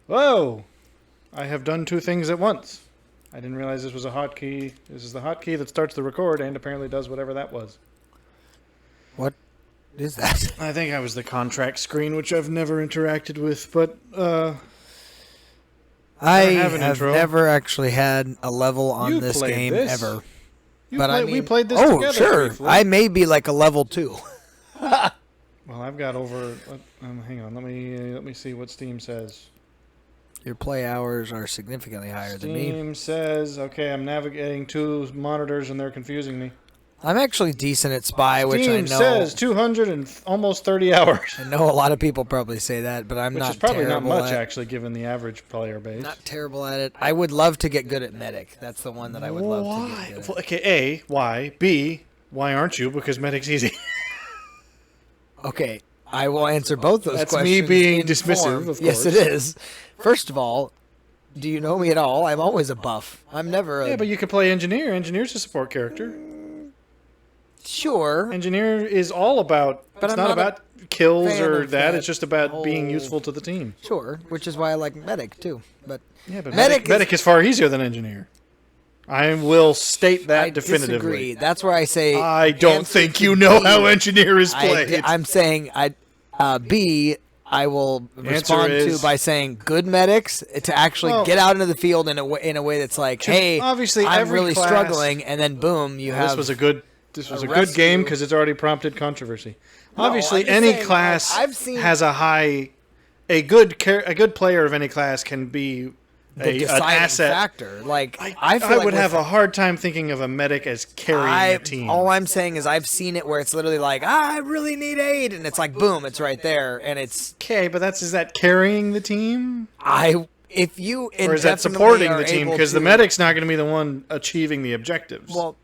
Whoa! I have done two things at once. I didn't realize this was a hotkey. This is the hotkey that starts the record and apparently does whatever that was. What is that? I think I was the contract screen, which I've never interacted with, but I have an have intro. never actually had a level on You this played game this. ever. we played this oh, together. sure. Briefly. I may be like a level 2. Well, I've got over. Hang on. Let me see what Steam says. Your play hours are significantly higher than me. Steam says, okay, I'm navigating two monitors and they're confusing me. I'm actually decent at Spy, which I Steam know. says 200 and almost 30 hours. I know a lot of people probably say that, but I'm Which not is probably not terrible much, at, actually, given the average player base. Not terrible at it. I would love to get good at Medic. That's the one that I would love to get good at. Well, okay, A, why? B, why aren't you? Because Medic's easy. Okay, I will answer both those That's questions. me being in dismissive, form. of Yes, course. it is. First of all, do you know me at all? I'm always a buff. I'm never a... Yeah, but you could play Engineer. Engineer's a support character. Sure. Engineer is all about... But it's I'm not not a about kills fan or of that. that It's just about being whole- useful to the team. Sure, which is why I like Medic, too. But Yeah, but Medic Medic is far easier than Engineer. I will state that I definitively. disagree. That's where I say... I don't answer think to you know B. how Engineer is played. I'm saying B, I will respond is- to by saying good medics to actually get out into the field in a way that's like, hey, obviously I'm every really class- struggling, and then boom, you have... This was a good a good game rescue. because it's already prompted controversy. No, Obviously, I'm just any saying, class I've seen- has a good player of any class can be the an deciding asset. factor. Like I feel like would with- have a hard time thinking of a medic as carrying a team. All I'm saying is I've seen it where it's literally like, I really need aid, and it's like, boom, it's right there, and it's Okay, but is that carrying the team, if you or is that indefinitely supporting are the team? able Because the to- medic's not going to be the one achieving the objectives. Well,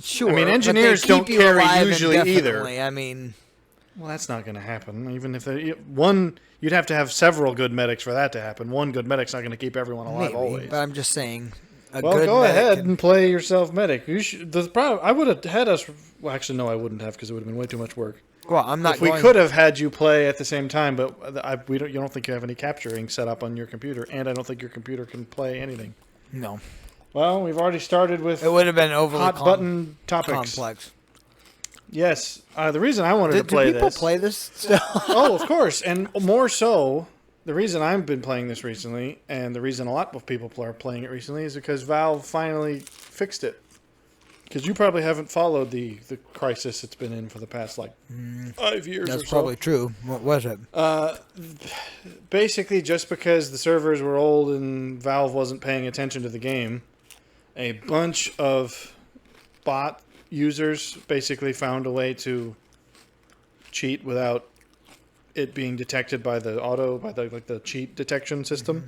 sure. I mean, but they engineers keep don't you carry alive usually either. indefinitely. I mean, Well, that's not going to happen. Even if you'd have to have several good medics for that to happen. One good medic's not going to keep everyone alive maybe. always. But I'm just saying. Well, good go medic ahead can- and play yourself medic. You should. The problem I would have had us. Well, actually, no, I wouldn't have because it would have been way too much work. Well, I'm not. If we going, could have had you play at the same time, but you don't think you have any capturing set up on your computer, and I don't think your computer can play anything. No, Well, we've already started with it would have been overly hot button topics. complex. Yes, the reason I wanted to Do play people this. play this still? Oh, of course, and more so. The reason I've been playing this recently, and the reason a lot of people are playing it recently, is because Valve finally fixed it. Because you probably haven't followed the crisis it's been in for the past, 5 years That's or so. probably true. What was it? Basically, just because the servers were old and Valve wasn't paying attention to the game, a bunch of bot users basically found a way to cheat without it being detected by the cheat detection system. Mm-hmm.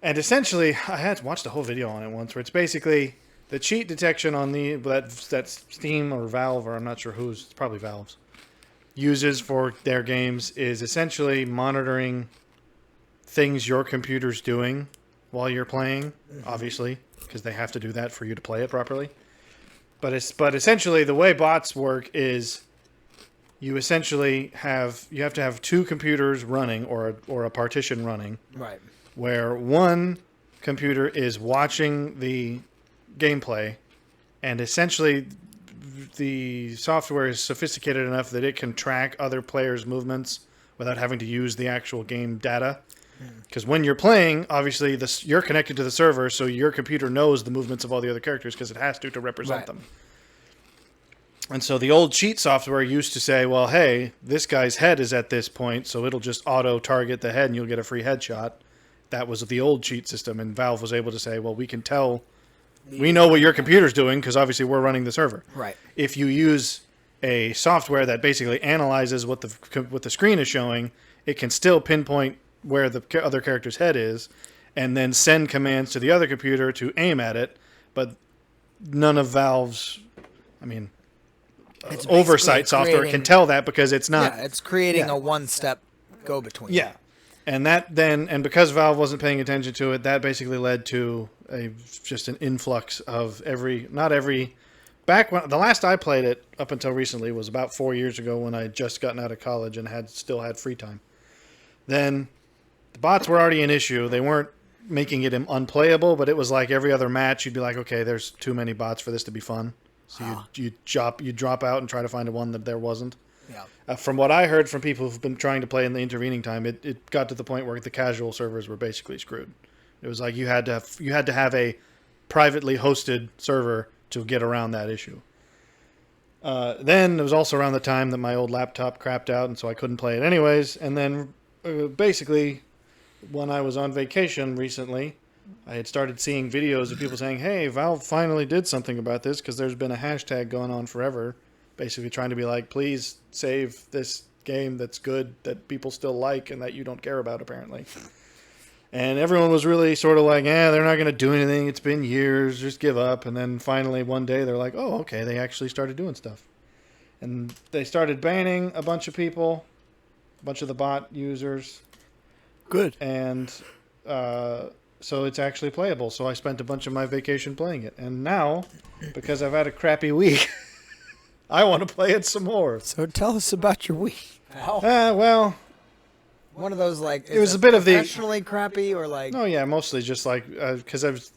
And essentially, I had to watch the whole video on it once, where it's basically the cheat detection on that Steam or Valve, or I'm not sure who's, it's probably Valve's, uses for their games is essentially monitoring things your computer's doing while you're playing, obviously, because they have to do that for you to play it properly. But essentially, the way bots work is you essentially have to have two computers running or a partition running, Right. where one computer is watching the gameplay, and essentially the software is sophisticated enough that it can track other players' movements without having to use the actual game data. Because when you're playing, obviously you're connected to the server, so your computer knows the movements of all the other characters because it has to represent Right. them. And so the old cheat software used to say, well, hey, this guy's head is at this point, so it'll just auto-target the head and you'll get a free headshot. That was the old cheat system, and Valve was able to say, well, we can tell, we know what your computer's doing because obviously we're running the server. Right. If you use a software that basically analyzes what the screen is showing, it can still pinpoint where the other character's head is and then send commands to the other computer to aim at it, but none of Valve's, It's oversight basically software creating- can tell that because it's not. Yeah, it's creating Yeah. a one-step go-between. Yeah. And because Valve wasn't paying attention to it, that basically led to just an influx of back when the last I played it up until recently was about 4 years ago when I had just gotten out of college and still had free time. Then the bots were already an issue. They weren't making it unplayable, but it was like every other match, you'd be like, okay, there's too many bots for this to be fun. So you drop out and try to find one that there wasn't. Yeah. From what I heard from people who've been trying to play in the intervening time, it got to the point where the casual servers were basically screwed. It was like you had to have a privately hosted server to get around that issue. Then it was also around the time that my old laptop crapped out, and so I couldn't play it anyways. And then basically, when I was on vacation recently, I had started seeing videos of people saying, hey, Valve finally did something about this because there's been a hashtag going on forever, basically trying to be like, please save this game that's good, that people still like, and that you don't care about, apparently. And everyone was really sort of like, they're not going to do anything. It's been years. Just give up. And then finally one day they're like, oh, okay, they actually started doing stuff. And they started banning a bunch of people, a bunch of the bot users. Good. And so it's actually playable. So I spent a bunch of my vacation playing it. And now, because I've had a crappy week, I want to play it some more. So tell us about your week. Well... One of those, like, it was a bit of the professionally crappy, or like... Oh yeah, mostly just like because it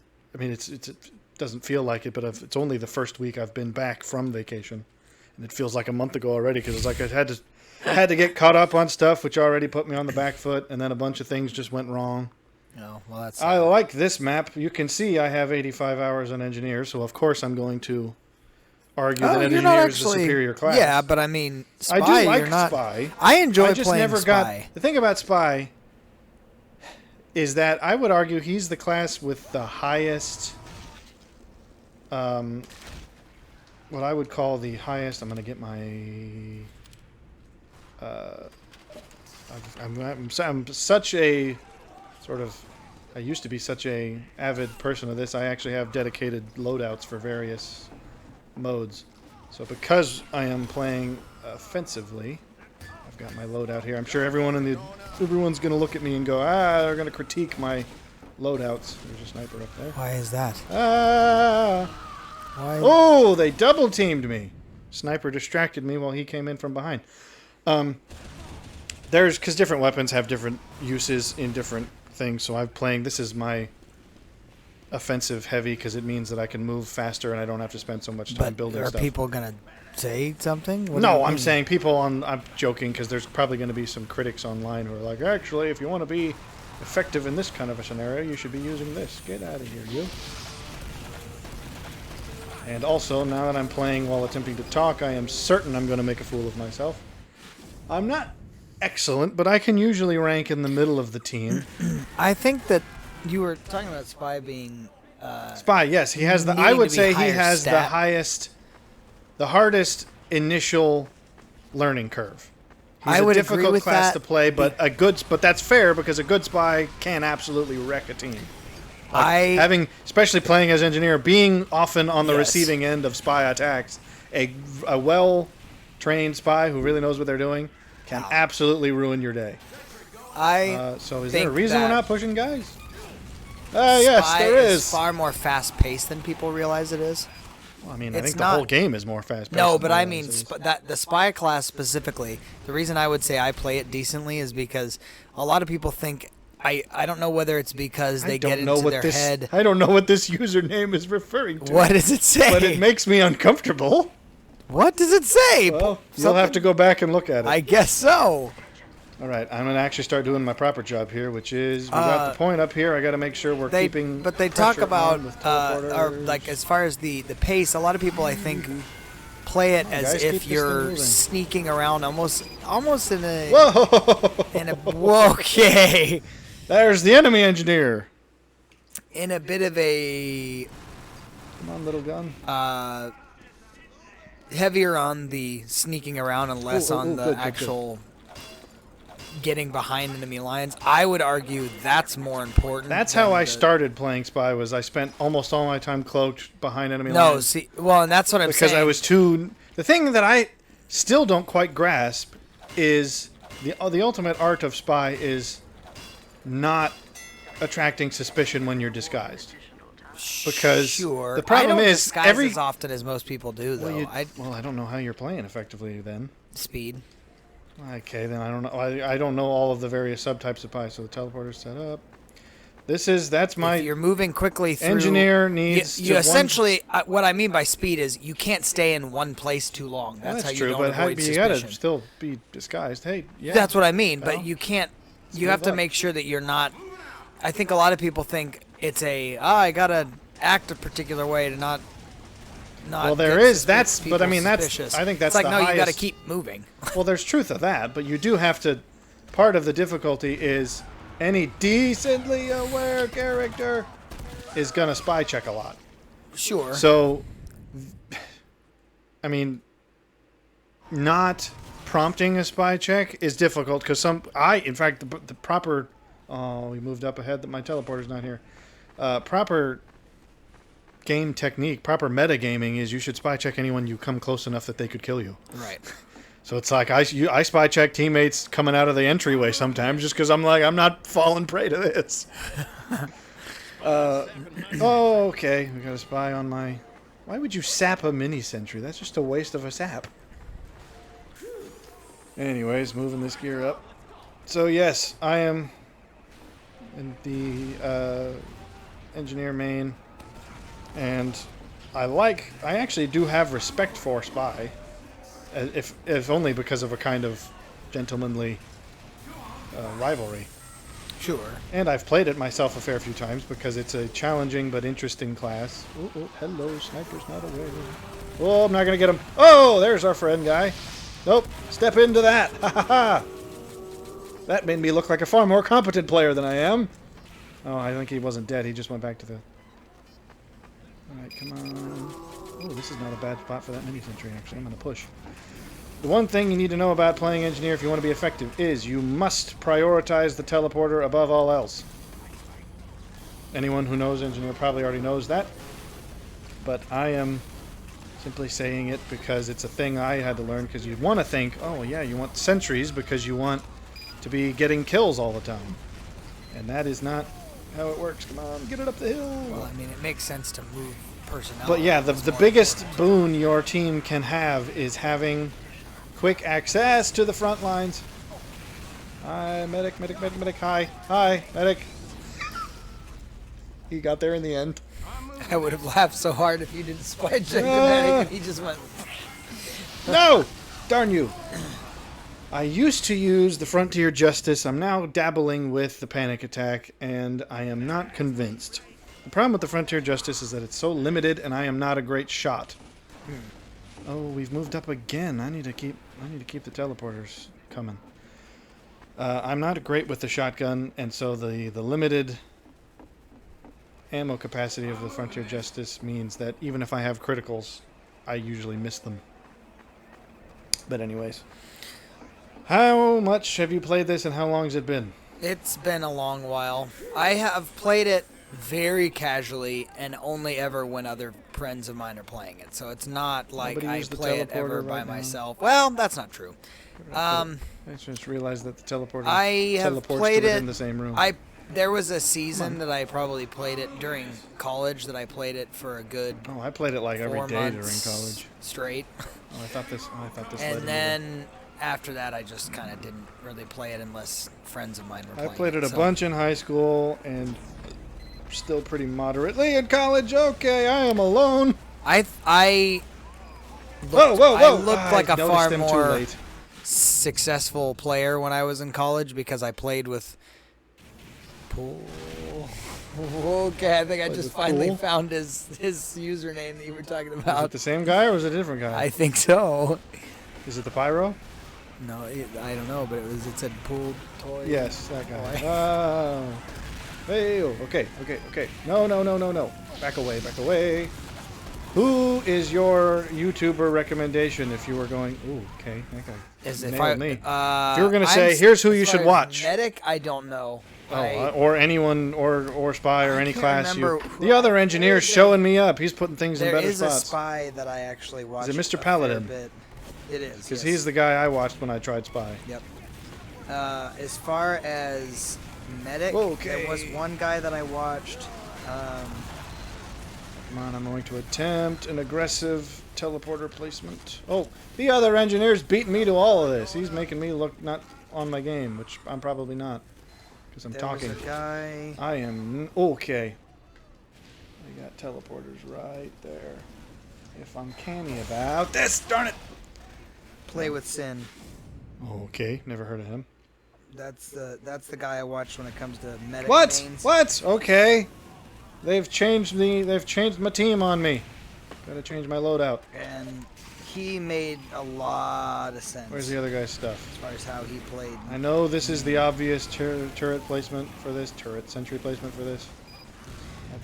doesn't feel like it, but it's only the first week I've been back from vacation, and it feels like a month ago already because it's like I had to get caught up on stuff which already put me on the back foot, and then a bunch of things just went wrong. Oh, well, that's... I like this map. You can see I have 85 hours on engineer, so of course I'm going to argue that engineer is the superior class. Yeah, but I mean, Spy, I do like you're not... Spy. I enjoy I just playing never Spy. The thing about Spy is that I would argue he's the class with the highest, what I would call the highest. I'm going to get my. I'm such a sort of. I used to be such a avid person of this. I actually have dedicated loadouts for various modes. So because I am playing offensively, I've got my loadout here. I'm sure everyone's going to look at me and go, they're going to critique my loadouts. There's a sniper up there. Why is that? Why? Oh, they double teamed me. Sniper distracted me while he came in from behind. Because different weapons have different uses in different things. So I'm playing. This is my offensive heavy because it means that I can move faster and I don't have to spend so much time building stuff. Are people gonna say something? No, I'm saying people on. I'm joking because there's probably going to be some critics online who are like, actually, if you want to be effective in this kind of a scenario, you should be using this. Get out of here, you. And also, now that I'm playing while attempting to talk, I am certain I'm going to make a fool of myself. I'm not excellent, but I can usually rank in the middle of the team. I think that you were talking about Spy being... Spy, yes. He has the... I would say he has the highest... The hardest initial learning curve. He's I would a agree difficult with class that. to play, but but that's fair because a good spy can absolutely wreck a team. Especially playing as engineer, being often on the receiving end of spy attacks, a well-trained spy who really knows what they're doing can absolutely ruin your day. So is there a reason we're not pushing guys? Yes, there is. Spy is far more fast-paced than people realize it is. Well, I mean, I think the whole game is more fast-paced. No, but I mean, the Spy class specifically, the reason I would say I play it decently is because a lot of people think... I don't know whether it's because they get into their head. I don't know what this username is referring to. What does it say? But it makes me uncomfortable. What does it say? Well, you'll have to go back and look at it. I guess so. All right, I'm going to actually start doing my proper job here, which is we got the point up here. I got to make sure we're keeping. But they talk about, or like as far as the pace, a lot of people I think play it as if you're sneaking around, almost in a. Whoa! Okay. There's the enemy engineer. In a bit of a... Come on, little gun. Heavier on the sneaking around and less on the actual getting behind enemy lines. I would argue that's more important. That's how I started playing Spy, was I spent almost all my time cloaked behind enemy lines. No, and that's what I'm saying. Because I was too... The thing that I still don't quite grasp is the ultimate art of Spy is... not attracting suspicion when you're disguised, because the problem is disguise as often as most people do, though. Well, I don't know how you're playing effectively then. Speed. Okay, then I don't know. I don't know all of the various subtypes of spy. So the teleporter's set up. That's my. If you're moving quickly through, engineer needs. You essentially, what I mean by speed is you can't stay in one place too long. That's how you true, don't but avoid you suspicion. gotta still be disguised. Hey, yeah. That's what I mean, Well, but you can't. You move have to up. make sure that you're not. I think a lot of people think it's I gotta act a particular way to not. Well, there get is. That's. people But I mean, that's. suspicious. I think that's it's like the no, highest. you gotta keep moving. Well, there's truth of that, but you do have to. Part of the difficulty is any decently aware character is gonna spy check a lot. Sure. So, I mean, not prompting a spy check is difficult because in fact, the proper. Oh, we moved up ahead. That my teleporter's not here. Proper game technique, proper metagaming is you should spy check anyone you come close enough that they could kill you. Right. So it's like I spy check teammates coming out of the entryway sometimes just because I'm like, I'm not falling prey to this. Okay. We got a spy on my... Why would you sap a mini-sentry? That's just a waste of a sap. Anyways, moving this gear up. So yes, I am in the engineer main. And I actually do have respect for spy. If only because of a kind of gentlemanly rivalry. Sure. And I've played it myself a fair few times because it's a challenging but interesting class. Oh, hello, sniper's not away. Oh, I'm not going to get him. Oh, there's our friend guy. Nope, step into that. Ha ha ha. That made me look like a far more competent player than I am. Oh, I think he wasn't dead. He just went back to the... Alright, come on. Oh, this is not a bad spot for that mini-sentry, actually. I'm going to push. The one thing you need to know about playing engineer if you want to be effective is you must prioritize the teleporter above all else. Anyone who knows engineer probably already knows that. But I am simply saying it because it's a thing I had to learn because you want to think, oh yeah, you want sentries because you want to be getting kills all the time. And that is not how it works. Come on, get it up the hill. Well, I mean, it makes sense to move personnel. But yeah, the biggest boon your team can have is having quick access to the front lines. Hi, medic. Hi, medic. He got there in the end. I would have laughed so hard if you didn't spy check the medic and he just went... No! Darn you. I used to use the Frontier Justice. I'm now dabbling with the Panic Attack, and I am not convinced. The problem with the Frontier Justice is that it's so limited, and I am not a great shot. Oh, we've moved up again. I need to keep the teleporters coming. I'm not great with the shotgun, and so the limited ammo capacity of the Frontier Justice means that even if I have criticals, I usually miss them. But anyways. How much have you played this and how long has it been? It's been a long while. I have played it very casually and only ever when other friends of mine are playing it. So it's not like Nobody I used the play it teleporter ever by right now? myself. Well, that's not true. I just realized that the teleporter I have teleports played to within it. the same room. There was a season that I probably played it during college that I played it for a good I played it like every 4 day during months college. straight. I thought this led And me then after that, I just kind of didn't really play it unless friends of mine were I playing played it a so. bunch in high school and still pretty moderately in college. Okay, I am alone. I Whoa! looked like I a noticed far them too more late. successful player when I was in college because I played with Pool. Okay, I think I Played just with finally Pool? found his username that you were talking Is it about. the same guy or was it a different guy? I think so. Is it the Pyro? No, I don't know, but it said Pool Toy. Yes, that guy. Boy. Oh. Hey, okay. No. Back away. Who is your YouTuber recommendation if you were going... Ooh, okay, that guy As if nailed me. if you were gonna say, here's who you as far should as watch. Medic, I don't know. Or anyone, or spy, or any can't class. remember who The other I- engineer's showing me up. He's putting things in There better is a spots. spy that I actually watched. Is it Mr. a Paladin? fair bit. It is. Because yes. he's the guy I watched when I tried spy. Yep. As far as medic, Okay. there was one guy that I watched. Come on, I'm going to attempt an aggressive teleporter placement. Oh, the other engineer's beating me to all of this. He's making me look not on my game, which I'm probably not. Because I'm talking. There was a guy. I am... Okay. I got teleporters right there. If I'm canny about this, darn it! Play with Sin. Okay, never heard of him. That's the guy I watched when it comes to medic What? mains. What? Okay. They've changed my team on me. Gotta change my loadout. And he made a lot of sense. Where's the other guy's stuff? As far as how he played. I know this is the obvious turret placement for this, turret sentry placement for this.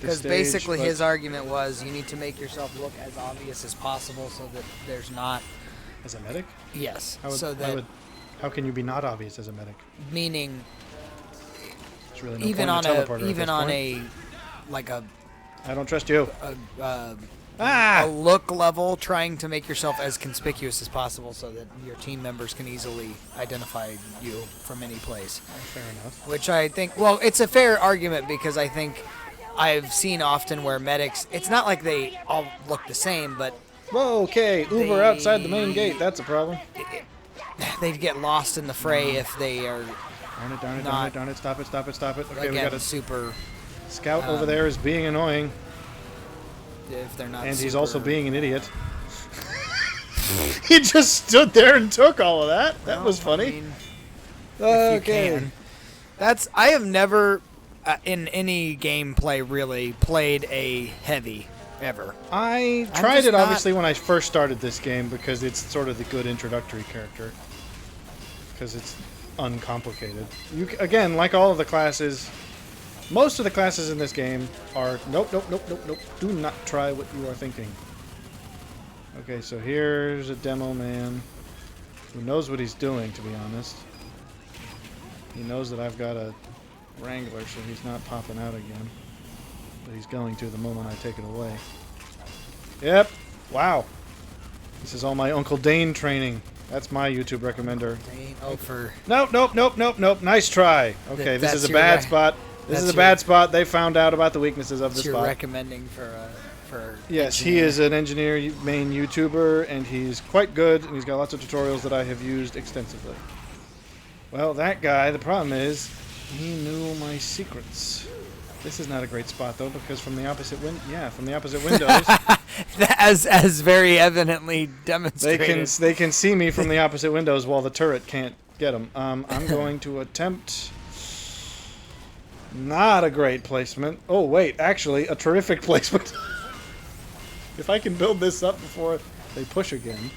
Because basically his argument was you need to make yourself look as obvious as possible so that there's not... As a medic? Yes. How can you be not obvious as a medic? Meaning... There's really no even point on in a teleporter even at this on point. like a I don't trust you. a look level, trying to make yourself as conspicuous as possible so that your team members can easily identify you from any place. Fair enough. Which I think, well, it's a fair argument because I think I've seen often where medics, it's not like they all look the same, but... Whoa, okay, Uber outside the main gate, that's a problem. They get lost in the fray if they are... Darn it, stop it. Okay, again, we got a super... Scout over there is being annoying. If they're not And he's super- also being an idiot. He just stood there and took all of that. That was funny. I mean, if Okay. you can. I have never, in any gameplay really, played a heavy, ever. I I'm tried just it not- obviously when I first started this game because it's sort of the good introductory character. Because it's uncomplicated. Again, like all of the classes, most of the classes in this game are nope. Do not try what you are thinking. Okay, so here's a demo man who knows what he's doing, to be honest. He knows that I've got a Wrangler, so he's not popping out again. But he's going to the moment I take it away. Yep. Wow. This is all my Uncle Dane training. That's my YouTube recommender. Nope. Nice try. Okay, this is a bad spot. This is a bad spot. They found out about the weaknesses of the spot. You're recommending for Yes, he is an engineer main YouTuber, and he's quite good, and he's got lots of tutorials that I have used extensively. Well, that guy, the problem is, he knew my secrets. This is not a great spot, though, because from the opposite windows, as very evidently demonstrated. they can see me from the opposite windows while the turret can't get them. I'm going to attempt... Not a great placement. Oh, wait, actually, a terrific placement. If I can build this up before they push again,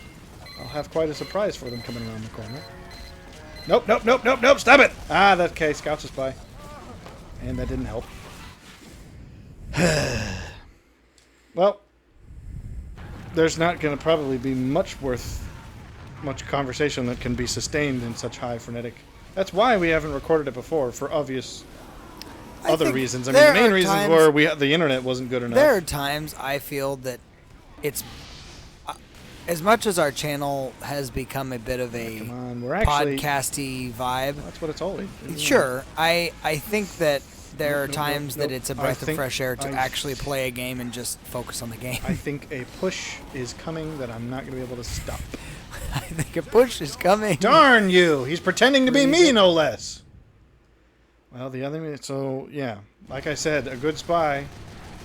I'll have quite a surprise for them coming around the corner. Nope, stop it! Ah, that case, Scout's a spy. And that didn't help. Well, there's not going to probably be much conversation that can be sustained in such high frenetic. That's why we haven't recorded it before, for obvious other reasons. I mean, the main reasons were the internet wasn't good enough. There are times I feel that it's as much as our channel has become a bit of a podcasty vibe. That's what it's always. Sure, I think that there are times that it's a breath of fresh air to actually play a game and just focus on the game. I think a push is coming that I'm not going to be able to stop. I think a push is coming. Darn you! He's pretending to be me, no less. Well, the other... So, yeah. Like I said, a good spy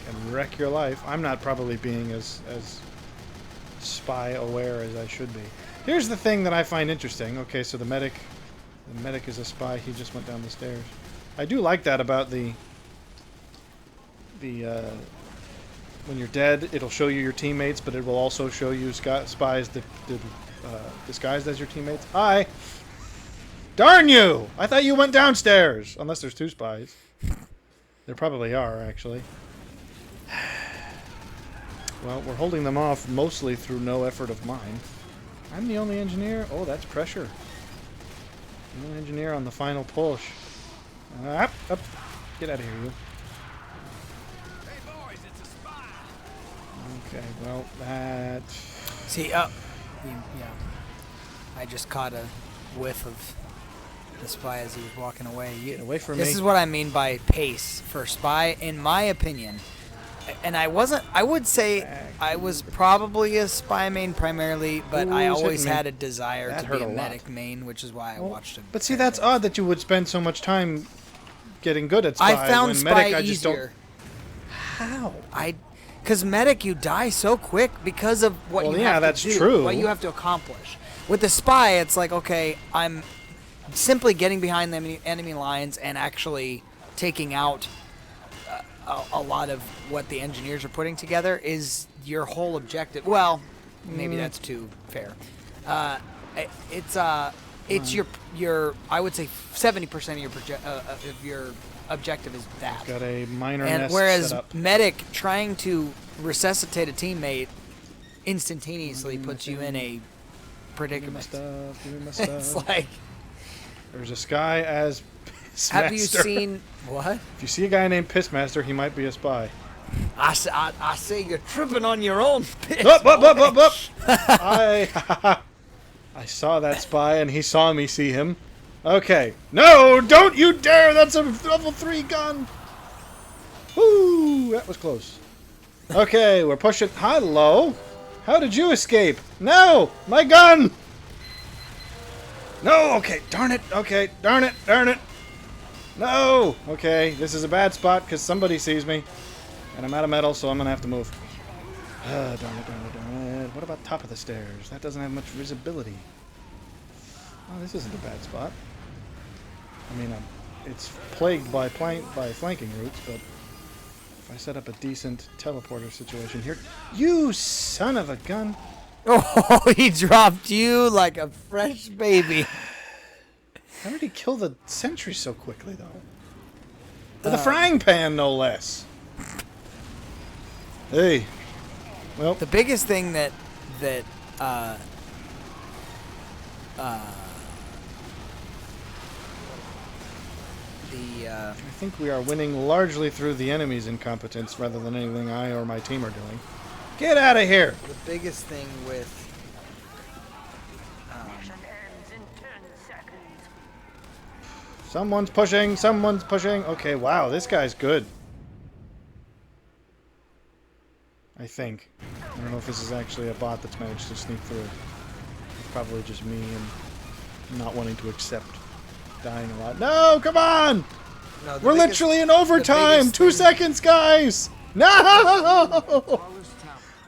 can wreck your life. I'm not probably being as spy-aware as I should be. Here's the thing that I find interesting. Okay, so the medic is a spy. He just went down the stairs. I do like that about the when you're dead, it'll show you your teammates, but it will also show you spies that disguised as your teammates. Hi! Darn you! I thought you went downstairs! Unless there's two spies. There probably are, actually. Well, we're holding them off mostly through no effort of mine. I'm the only engineer? Oh, that's pressure. The only engineer on the final push. Up! Get out of here, you. Hey boys, it's a spy. Okay, well, that... See, yeah. I just caught a whiff of the spy as he was walking away. Get away from me. This is what I mean by pace for spy. In my opinion, and I wasn't. I would say I was probably a spy main primarily, but Ooh, I it's always hitting me. had a desire That to hurt be a a lot. medic main, which is why I watched him. But see, that's odd that you would spend so much time getting good at spy. I found when spy medic, I just easier. How? Because medic, you die so quick because of what Well, you yeah, have that's to do, true. what you have to accomplish. With the spy, it's like, okay, I'm simply getting behind the enemy lines and actually taking out a lot of what the engineers are putting together is your whole objective. Well, maybe that's too fair. It's your I would say 70% of your objective is that. Got a minor And nest whereas set up. medic trying to resuscitate a teammate instantaneously puts you in a predicament. Give me my It's stuff. like, There's this guy as Pissmaster. have you seen what? If you see a guy named Pissmaster, he might be a spy. I say you're tripping on your own piss. Up. I saw that spy, and he saw me see him. Okay. No, don't you dare! That's a level 3 gun! Woo! That was close. Okay, we're pushing... Hello? How did you escape? No! My gun! No! Okay, darn it! Okay, darn it! No! Okay, this is a bad spot because somebody sees me. And I'm out of metal, so I'm going to have to move. Darn it. What about top of the stairs? That doesn't have much visibility. Oh, this isn't a bad spot. I mean, it's plagued by flanking routes, but if I set up a decent teleporter situation here... You son of a gun! Oh, he dropped you like a fresh baby. How did he kill the sentry so quickly, though? With a frying pan, no less. Hey. Well, The biggest thing that I think we are winning largely through the enemy's incompetence rather than anything I or my team are doing. Get out of here! the biggest thing with Someone's pushing. Okay, wow, this guy's good. I think. I don't know if this is actually a bot that's managed to sneak through. It's probably just me and not wanting to accept dying a lot. No, come on! no, We're literally in overtime! biggest 2 thing- seconds, guys! No!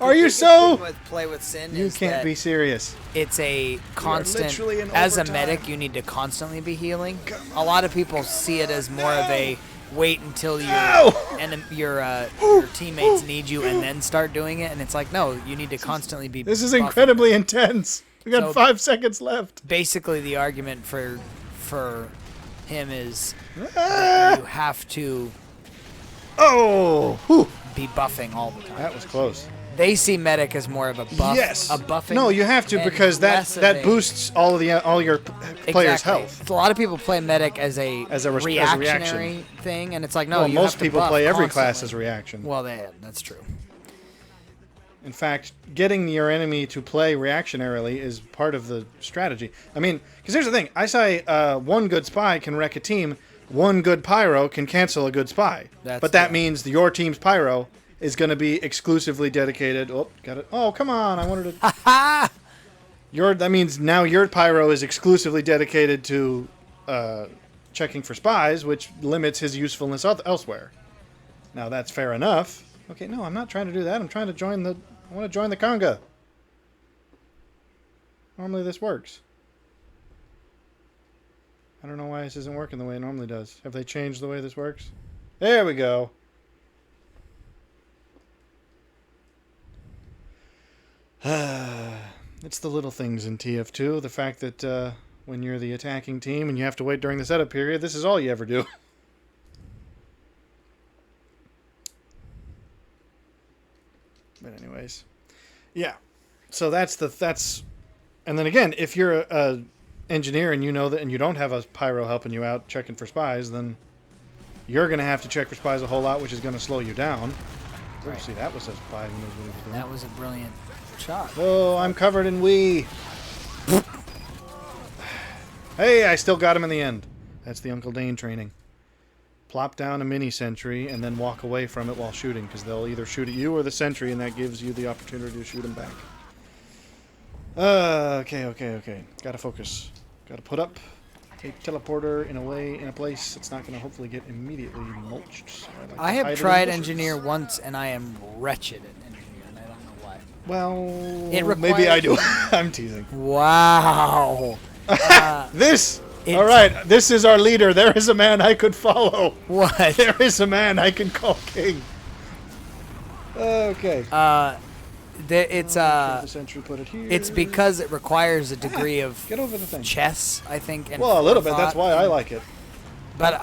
Are you so... with play with sin You is can't that be serious. it's a constant literally in as a overtime. medic you need to constantly be healing. A lot of people see it as more of a wait until your teammates need you and then start doing it, and it's like, no, you need to constantly be This is buffing. incredibly intense. We got So- 5 seconds left. Basically the argument for him is Ah! you have to Oh! Whew. be buffing all the time. That was close. They see medic as more of a buff, Yes. a buffing. No, you have to and because that less of that a- boosts all your players' Exactly. health. A lot of people play medic as a reaction. reactionary thing, and it's like, no, Well, you most have to people buff play every constantly. class as reaction. Well, that's true. In fact, getting your enemy to play reactionarily is part of the strategy. I mean, because here's the thing. I say one good spy can wreck a team. One good pyro can cancel a good spy. That's That true. means your team's pyro is going to be exclusively dedicated... Oh, got it. Oh, come on. I wanted to... That means now your pyro is exclusively dedicated to checking for spies, which limits his usefulness elsewhere. Now, that's fair enough. Okay, no, I'm not trying to do that. I'm trying to join the... I want to join the conga. Normally this works. I don't know why this isn't working the way it normally does. Have they changed the way this works? There we go. It's the little things in TF2. The fact that when you're the attacking team and you have to wait during the setup period, this is all you ever do. But anyways, yeah. So that's, and then again, if you're a engineer and you know that, and you don't have a pyro helping you out checking for spies, then you're gonna have to check for spies a whole lot, which is gonna slow you down. Right. See, that was a spy who knows what he was doing. That was a brilliant shot. Oh, I'm covered in wee. Hey, I still got him in the end. That's the Uncle Dane training. plop down a mini sentry and then walk away from it while shooting, because they'll either shoot at you or the sentry, and that gives you the opportunity to shoot them back. Okay. Gotta focus. Gotta put up a teleporter in a place it's not gonna hopefully get immediately mulched. So I have tried engineer once, and I am wretched at engineer, and I don't know why. Well, It maybe I requires- do. I'm teasing. Wow. This. It's- All right. This is our leader. There is a man I could follow. What? There is a man I can call king. Okay. It's the sentry put it here. it's because it requires a degree of Get over the thing. chess, I think. And Well, a little bit. forethought. That's why I like it. But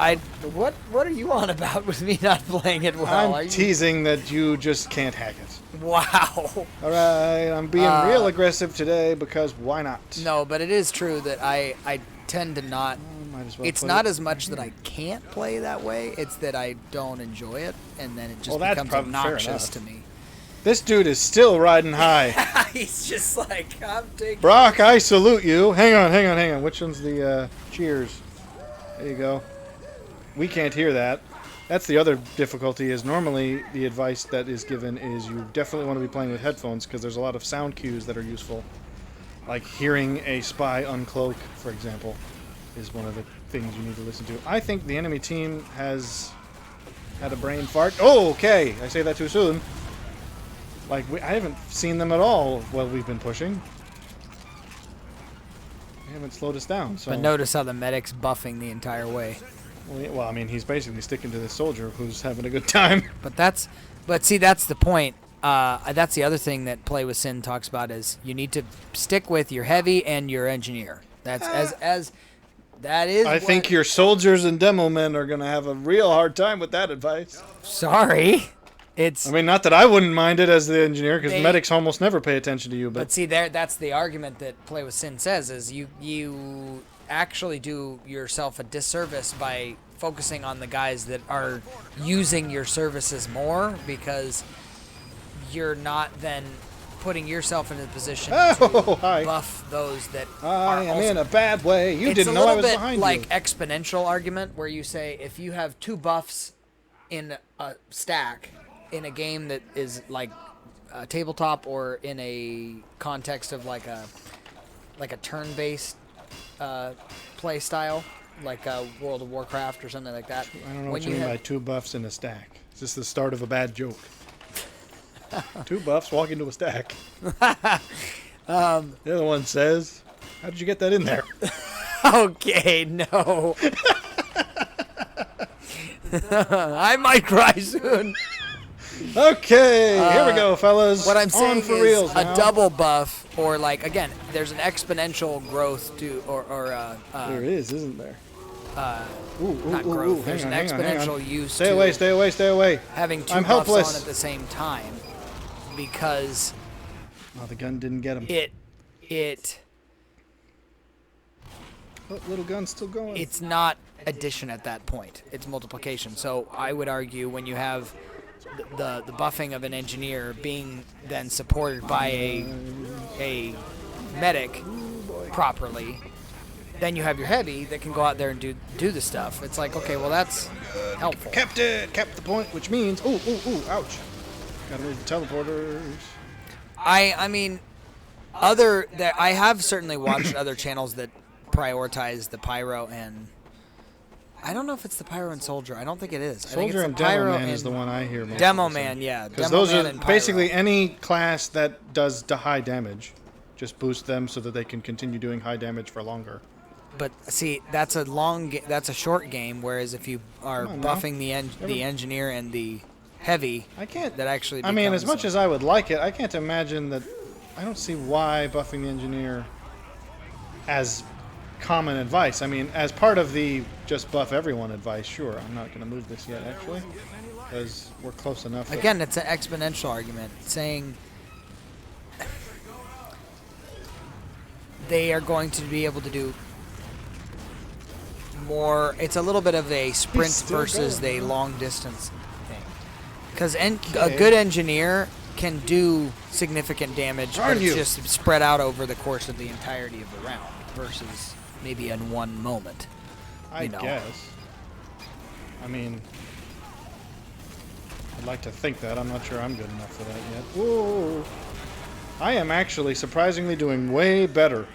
what are you on about with me not playing it well? Are I'm you- teasing that you just can't hack it. Wow. All right. I'm being real aggressive today because why not? No, but it is true that I tend to not. Might as well It's put not it as much that I can't play that way. It's that I don't enjoy it, and then it just Well, that's becomes probably fair obnoxious enough. to me. This dude is still riding high. He's just like, I'm taking. Brock, I salute you. Hang on. Which one's the cheers? There you go. We can't hear that. That's the other difficulty is normally the advice that is given is you definitely want to be playing with headphones because there's a lot of sound cues that are useful. Like hearing a spy uncloak, for example, is one of the things you need to listen to. I think the enemy team has had a brain fart. Oh, okay. I say that too soon. Like, I haven't seen them at all while we've been pushing. They haven't slowed us down. So. But notice how the medic's buffing the entire way. Well, I mean, he's basically sticking to this soldier who's having a good time. But see, that's the point. That's the other thing that Play with Sin talks about is you need to stick with your heavy and your engineer. That's as that is. I think your soldiers and demo men are going to have a real hard time with that advice. Sorry, it's. I mean, not that I wouldn't mind it as the engineer, because They- medics almost never pay attention to you. But see, that's the argument that Play with Sin says is you actually do yourself a disservice by focusing on the guys that are using your services more because you're not then putting yourself in a position Oh, to hi. buff those that are I am also. in a bad way. You It's didn't a know I little was bit behind like you. exponential argument where you say if you have 2 buffs in a stack in a game that is like a tabletop or in a context of like a turn-based play style, like World of Warcraft or something like that. I don't know when what you mean by have, 2 buffs in a stack. Is this the start of a bad joke? 2 buffs walk into a stack. The other one says, how did you get that in there? Okay, no. I might cry soon. Okay, here we go, fellas. What I'm On saying for is reals a now. double buff, or like again, there's an exponential growth to, There is, isn't there? not growth. There's hang an on, hang on. exponential use Stay to away, stay away, stay away. having 2 I'm buffs helpless. on at the same time, because Oh, the gun didn't get him. it Oh, little gun's still going. it's not addition at that point. It's multiplication. So I would argue when you have the buffing of an engineer being then supported by a medic properly, then you have your heavy that can go out there and do the stuff. It's like, okay, well that's helpful. Kept it. Kept the point, which means... Ooh, ouch. Gotta move the teleporters. I mean, I have certainly watched other channels that prioritize the pyro and I don't know if it's the pyro and soldier. I don't think it is. I think Soldier it's and the pyro Demo Man and is the one I hear most. Demo Man, yeah. Because Demo those Man are and pyro. basically any class that does the high damage. Just boost them so that they can continue doing high damage for longer. But see, that's a short game. Whereas if you are Come on now. buffing the engineer and the heavy, I can't... that actually. I mean, as becomes much as I would like it, I can't imagine that... I don't see why buffing the engineer as common advice. I mean, as part of the just buff everyone advice, sure. I'm not going to move this yet, actually, because we're close enough. that- again, it's an exponential argument saying they are going to be able to do more. It's a little bit of a sprint still versus going, a huh? long distance thing. Because a Okay. good engineer can do significant damage, Darn but you. it's just spread out over the course of the entirety of the round versus maybe in one moment. I you know. guess. I mean, I'd like to think that. I'm not sure I'm good enough for that yet. Whoa! I am actually surprisingly doing way better,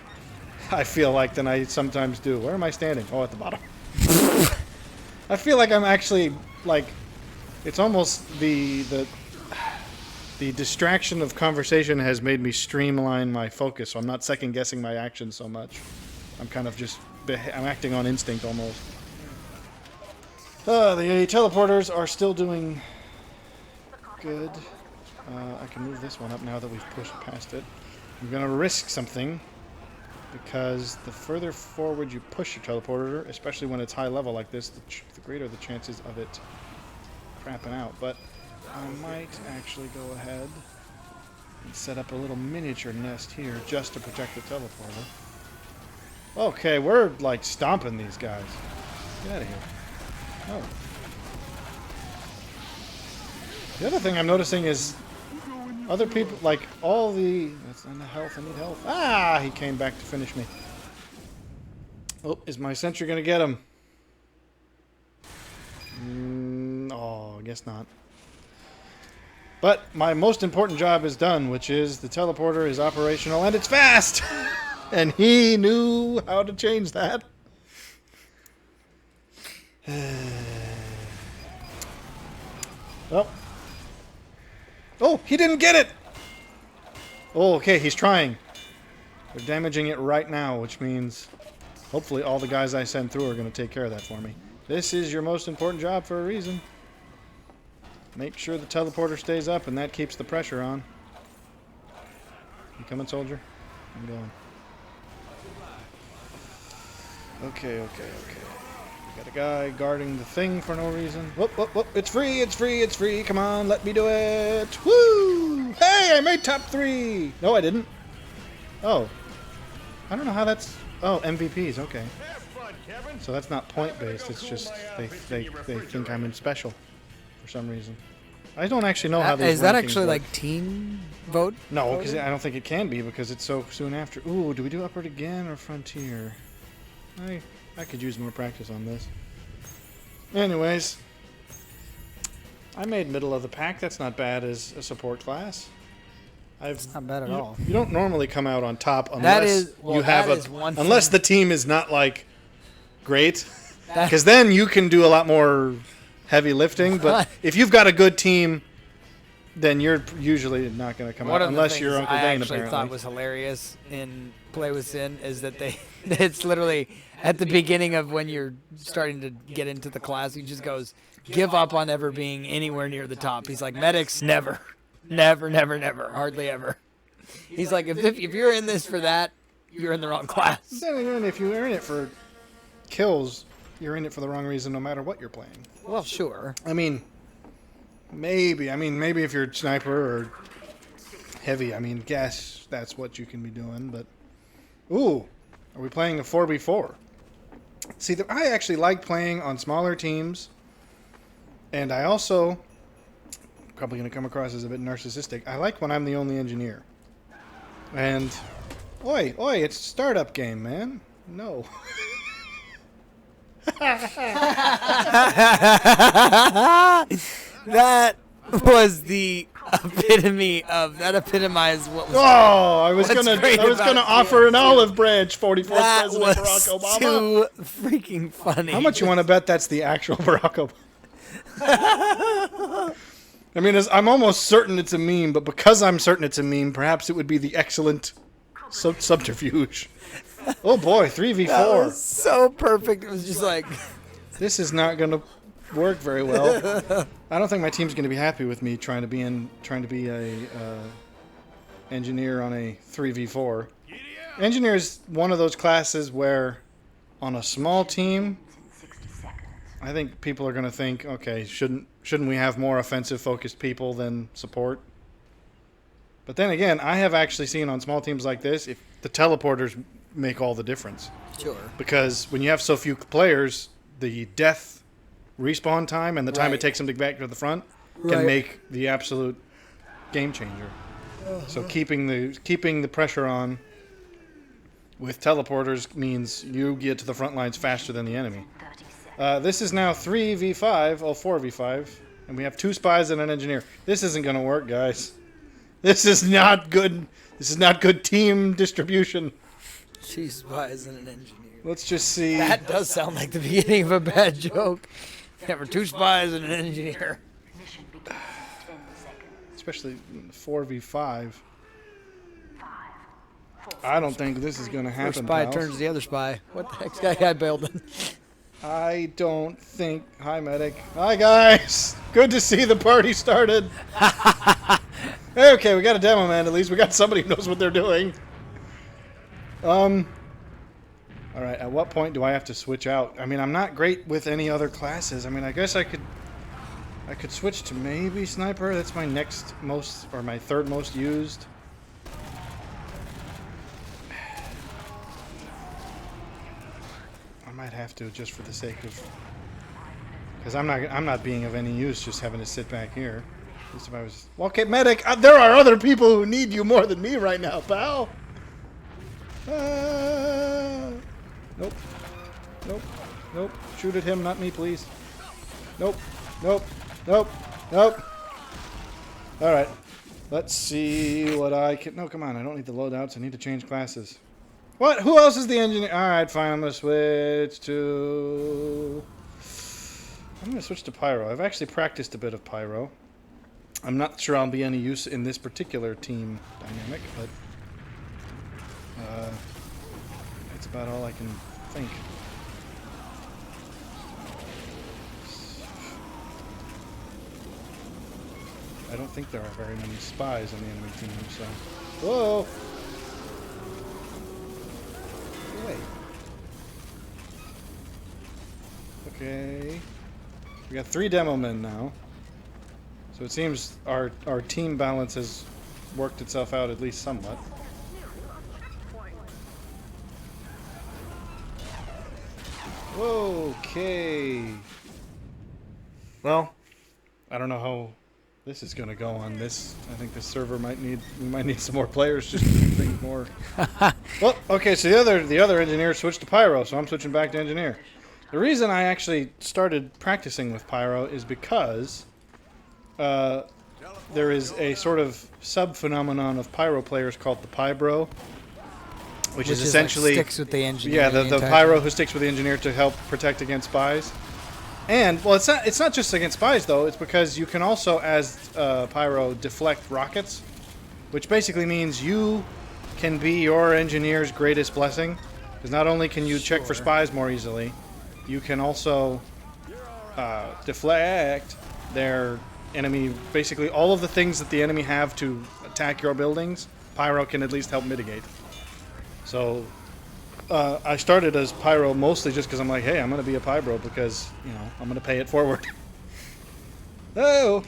I feel like, than I sometimes do. Where am I standing? Oh, at the bottom. I feel like I'm actually, like, it's almost the distraction of conversation has made me streamline my focus, so I'm not second-guessing my actions so much. I'm kind of just, I'm acting on instinct almost. The teleporters are still doing good. I can move this one up now that we've pushed past it. I'm going to risk something, because the further forward you push your teleporter, especially when it's high level like this, the greater the chances of it crapping out. But I might actually go ahead and set up a little miniature nest here just to protect the teleporter. Okay, we're like stomping these guys. Get out of here. Oh. The other thing I'm noticing is other people, like all the... That's not health, I need health. Ah, he came back to finish me. Oh, is my sentry going to get him? Oh, I guess not. But my most important job is done, which is the teleporter is operational and it's fast! And he knew how to change that. Oh. Oh, he didn't get it! Oh, okay, he's trying. They're damaging it right now, which means hopefully all the guys I send through are going to take care of that for me. This is your most important job for a reason. Make sure the teleporter stays up, and that keeps the pressure on. You coming, soldier? I'm going. Okay, okay, okay. We got a guy guarding the thing for no reason. Whoop, whoop, whoop. It's free, it's free, it's free. Come on, let me do it. Woo! Hey, I made top 3. No, I didn't. Oh. I don't know how that's... Oh, MVPs, okay. So that's not point-based. It's just they think I'm in special for some reason. I don't actually know how these Is that rankings actually work. like team vote? No, because I don't think it can be because it's so soon after. Ooh, do we do Upward again or Frontier? I could use more practice on this. Anyways, I made middle of the pack. That's not bad as a support class. It's not bad at all. You don't normally come out on top unless unless the team is not like great, because then you can do a lot more heavy lifting. But if you've got a good team, then you're usually not going to come out unless you're Uncle Dane. Apparently, I thought was hilarious in Play with Sin is that it's literally at the beginning of when you're starting to get into the class, he just goes, "Give up on ever being anywhere near the top." He's like, "Medics, never, never, never, never, hardly ever." He's like, if you're in this for that, you're in the wrong class. Then again, if you earn it for kills, you're in it for the wrong reason, no matter what you're playing. Well, sure. I mean, maybe if you're sniper or heavy, guess that's what you can be doing. But ooh, are we playing a 4v4? See, I actually like playing on smaller teams, and I also probably going to come across as a bit narcissistic. I like when I'm the only engineer. And oi, it's a startup game, man. No. That was the epitome of that. Epitomized what was. Oh, I was gonna offer an olive branch. 44th That President was Barack Obama. too freaking funny. How much you want to bet that's the actual Barack Obama? I'm almost certain it's a meme, but because I'm certain it's a meme, perhaps it would be the excellent subterfuge. Oh boy, 3v4. That was so perfect. It was just like, this is not going to work very well. I don't think my team's going to be happy with me trying to be a engineer on a 3v4. Engineer is one of those classes where, on a small team, I think people are going to think, okay, shouldn't we have more offensive focused people than support? But then again, I have actually seen on small teams like this, if the teleporters make all the difference. sure. Because when you have so few players, the death respawn time and the time it takes them to get back to the front can make the absolute game changer. So keeping the pressure on with teleporters means you get to the front lines faster than the enemy. This is now 3v5, oh 4v5, and we have 2 spies and an engineer. This isn't going to work, guys. This is not good. This is not good team distribution. 2 spies and an engineer. Let's just see. That does sound like the beginning of a bad joke. There were 2 spies and an engineer. Especially 4v5. I don't think this is going to happen. First spy pals. turns the other spy. What the heck's that guy building? I don't think. Hi, medic. Hi, guys. Good to see the party started. Okay, we got a demo man. At least we got somebody who knows what they're doing. All right. At what point do I have to switch out? I mean, I'm not great with any other classes. I mean, I guess I could switch to maybe sniper. That's my next most, or my third most used. I might have to, just for the sake of, because I'm not being of any use just having to sit back here. At least if I was, well, okay, medic. There are other people who need you more than me right now, pal. Nope. Nope. Nope. Shoot at him, not me, please. Nope. Nope. Nope. Nope. All right. Let's see what I can. No, come on. I don't need the loadouts. I need to change classes. What? Who else is the engineer? All right, fine. I'm gonna switch to. I'm gonna switch to pyro. I've actually practiced a bit of pyro. I'm not sure I'll be any use in this particular team dynamic, but that's about all I can think. I don't think there are very many spies on the enemy team, so. Whoa! Wait. Okay. We got 3 demo men now. So it seems our team balance has worked itself out at least somewhat. Okay. Well, I don't know how this is gonna go on this. I think this server we might need some more players just to keep things more. Well, okay, so the other engineer switched to pyro, so I'm switching back to engineer. The reason I actually started practicing with pyro is because there is a sort of sub-phenomenon of pyro players called the pybro, which is essentially like sticks with the engineer. yeah, the pyro who sticks with the engineer to help protect against spies. And well, it's not just against spies though. It's because you can also, as pyro, deflect rockets, which basically means you can be your engineer's greatest blessing. Because not only can you check for spies more easily, you can also deflect their enemy. Basically, all of the things that the enemy have to attack your buildings, pyro can at least help mitigate. So I started as pyro mostly just because I'm like, hey, I'm going to be a pyro because, you know, I'm going to pay it forward. Oh!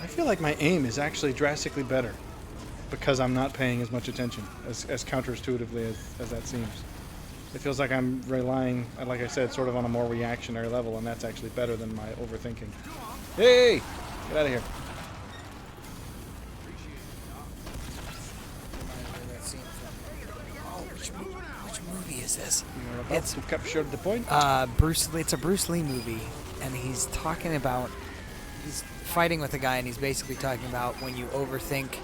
I feel like my aim is actually drastically better because I'm not paying as much attention, as counterintuitively as that seems. It feels like I'm relying, like I said, sort of on a more reactionary level, and that's actually better than my overthinking. Hey! Get out of here. Which movie is this? You're about to capture the point? Bruce Lee. It's a Bruce Lee movie, and he's talking about he's fighting with a guy, and he's basically talking about when you overthink,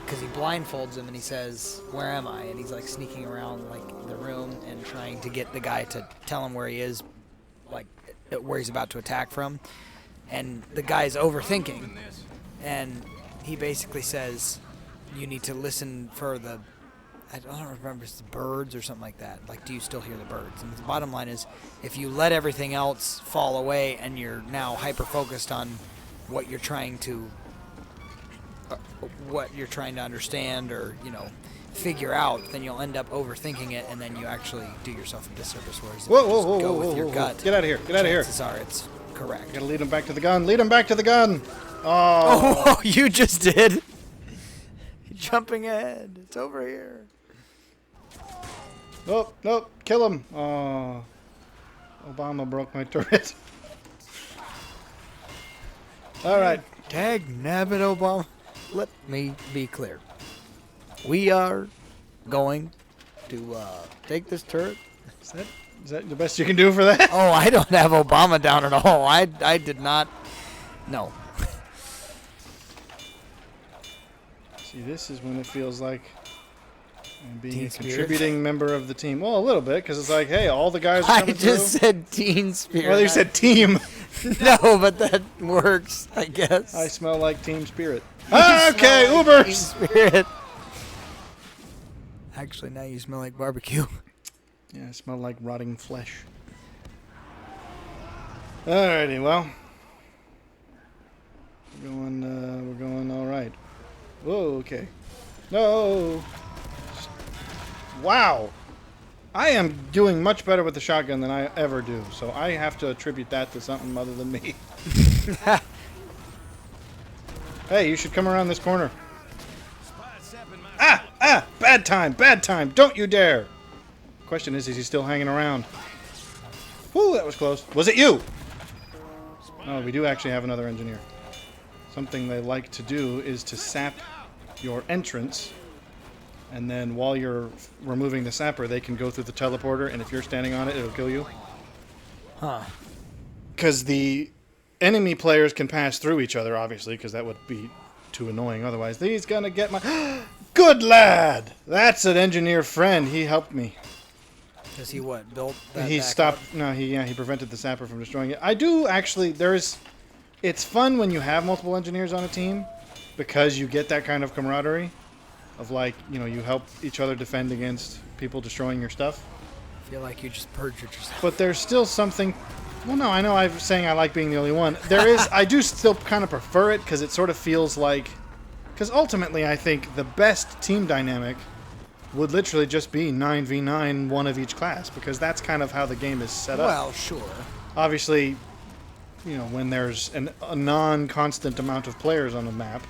because he blindfolds him and he says, "Where am I?" And he's like sneaking around like the room and trying to get the guy to tell him where he is, like where he's about to attack from, and the guy's overthinking, and he basically says, "You need to listen for the." I don't remember, it's the birds or something like that. Like, do you still hear the birds? And the bottom line is, if you let everything else fall away and you're now hyper-focused on what you're trying to understand or, you know, figure out, then you'll end up overthinking it, and then you actually do yourself a disservice. Whereas if you just go with your gut, get out of here! Get out of here! Chances are it's correct. You gotta lead him back to the gun. Lead him back to the gun. Oh, Oh, you just did. Jumping ahead. It's over here. Nope, nope, kill him. Oh, Obama broke my turret. All right. Tag nabbit Obama. Let me be clear. We are going to take this turret. Is that the best you can do for that? Oh, I don't have Obama down at all. I did not. No. See, this is when it feels like I'm being Team a spirit? contributing member of the team. Well, a little bit, because it's like, hey, all the guys are I coming just through. said teen spirit. Well, you said team. No, but that works, I guess. I smell like team spirit. Okay, Smell like Teen Ubers. spirit. Actually, now you smell like barbecue. Yeah, I smell like rotting flesh. Alrighty, well, we're going all right. Whoa, okay. No. Wow. I am doing much better with the shotgun than I ever do, so I have to attribute that to something other than me. Hey, you should come around this corner. Bad time, don't you dare. Question is he still hanging around? Whoo, that was close. Was it you? Oh, we do actually have another engineer. Something they like to do is to sap your entrance, and then while you're removing the sapper, they can go through the teleporter, and if you're standing on it, it'll kill you. Huh. Because the enemy players can pass through each other, obviously, because that would be too annoying otherwise. He's gonna get my... Good lad! That's an engineer friend. He helped me. Does he what? Built that He back stopped... up? No, he prevented the sapper from destroying it. I do, actually, it's fun when you have multiple engineers on a team, because you get that kind of camaraderie of, like, you know, you help each other defend against people destroying your stuff. I feel like you just perjured yourself. But there's still something... Well, no, I know I'm saying I like being the only one. There is... I do still kind of prefer it, because it sort of feels like... Because ultimately, I think the best team dynamic would literally just be 9v9, one of each class, because that's kind of how the game is set up. Well, sure. Obviously, you know, when there's a non-constant amount of players on the map,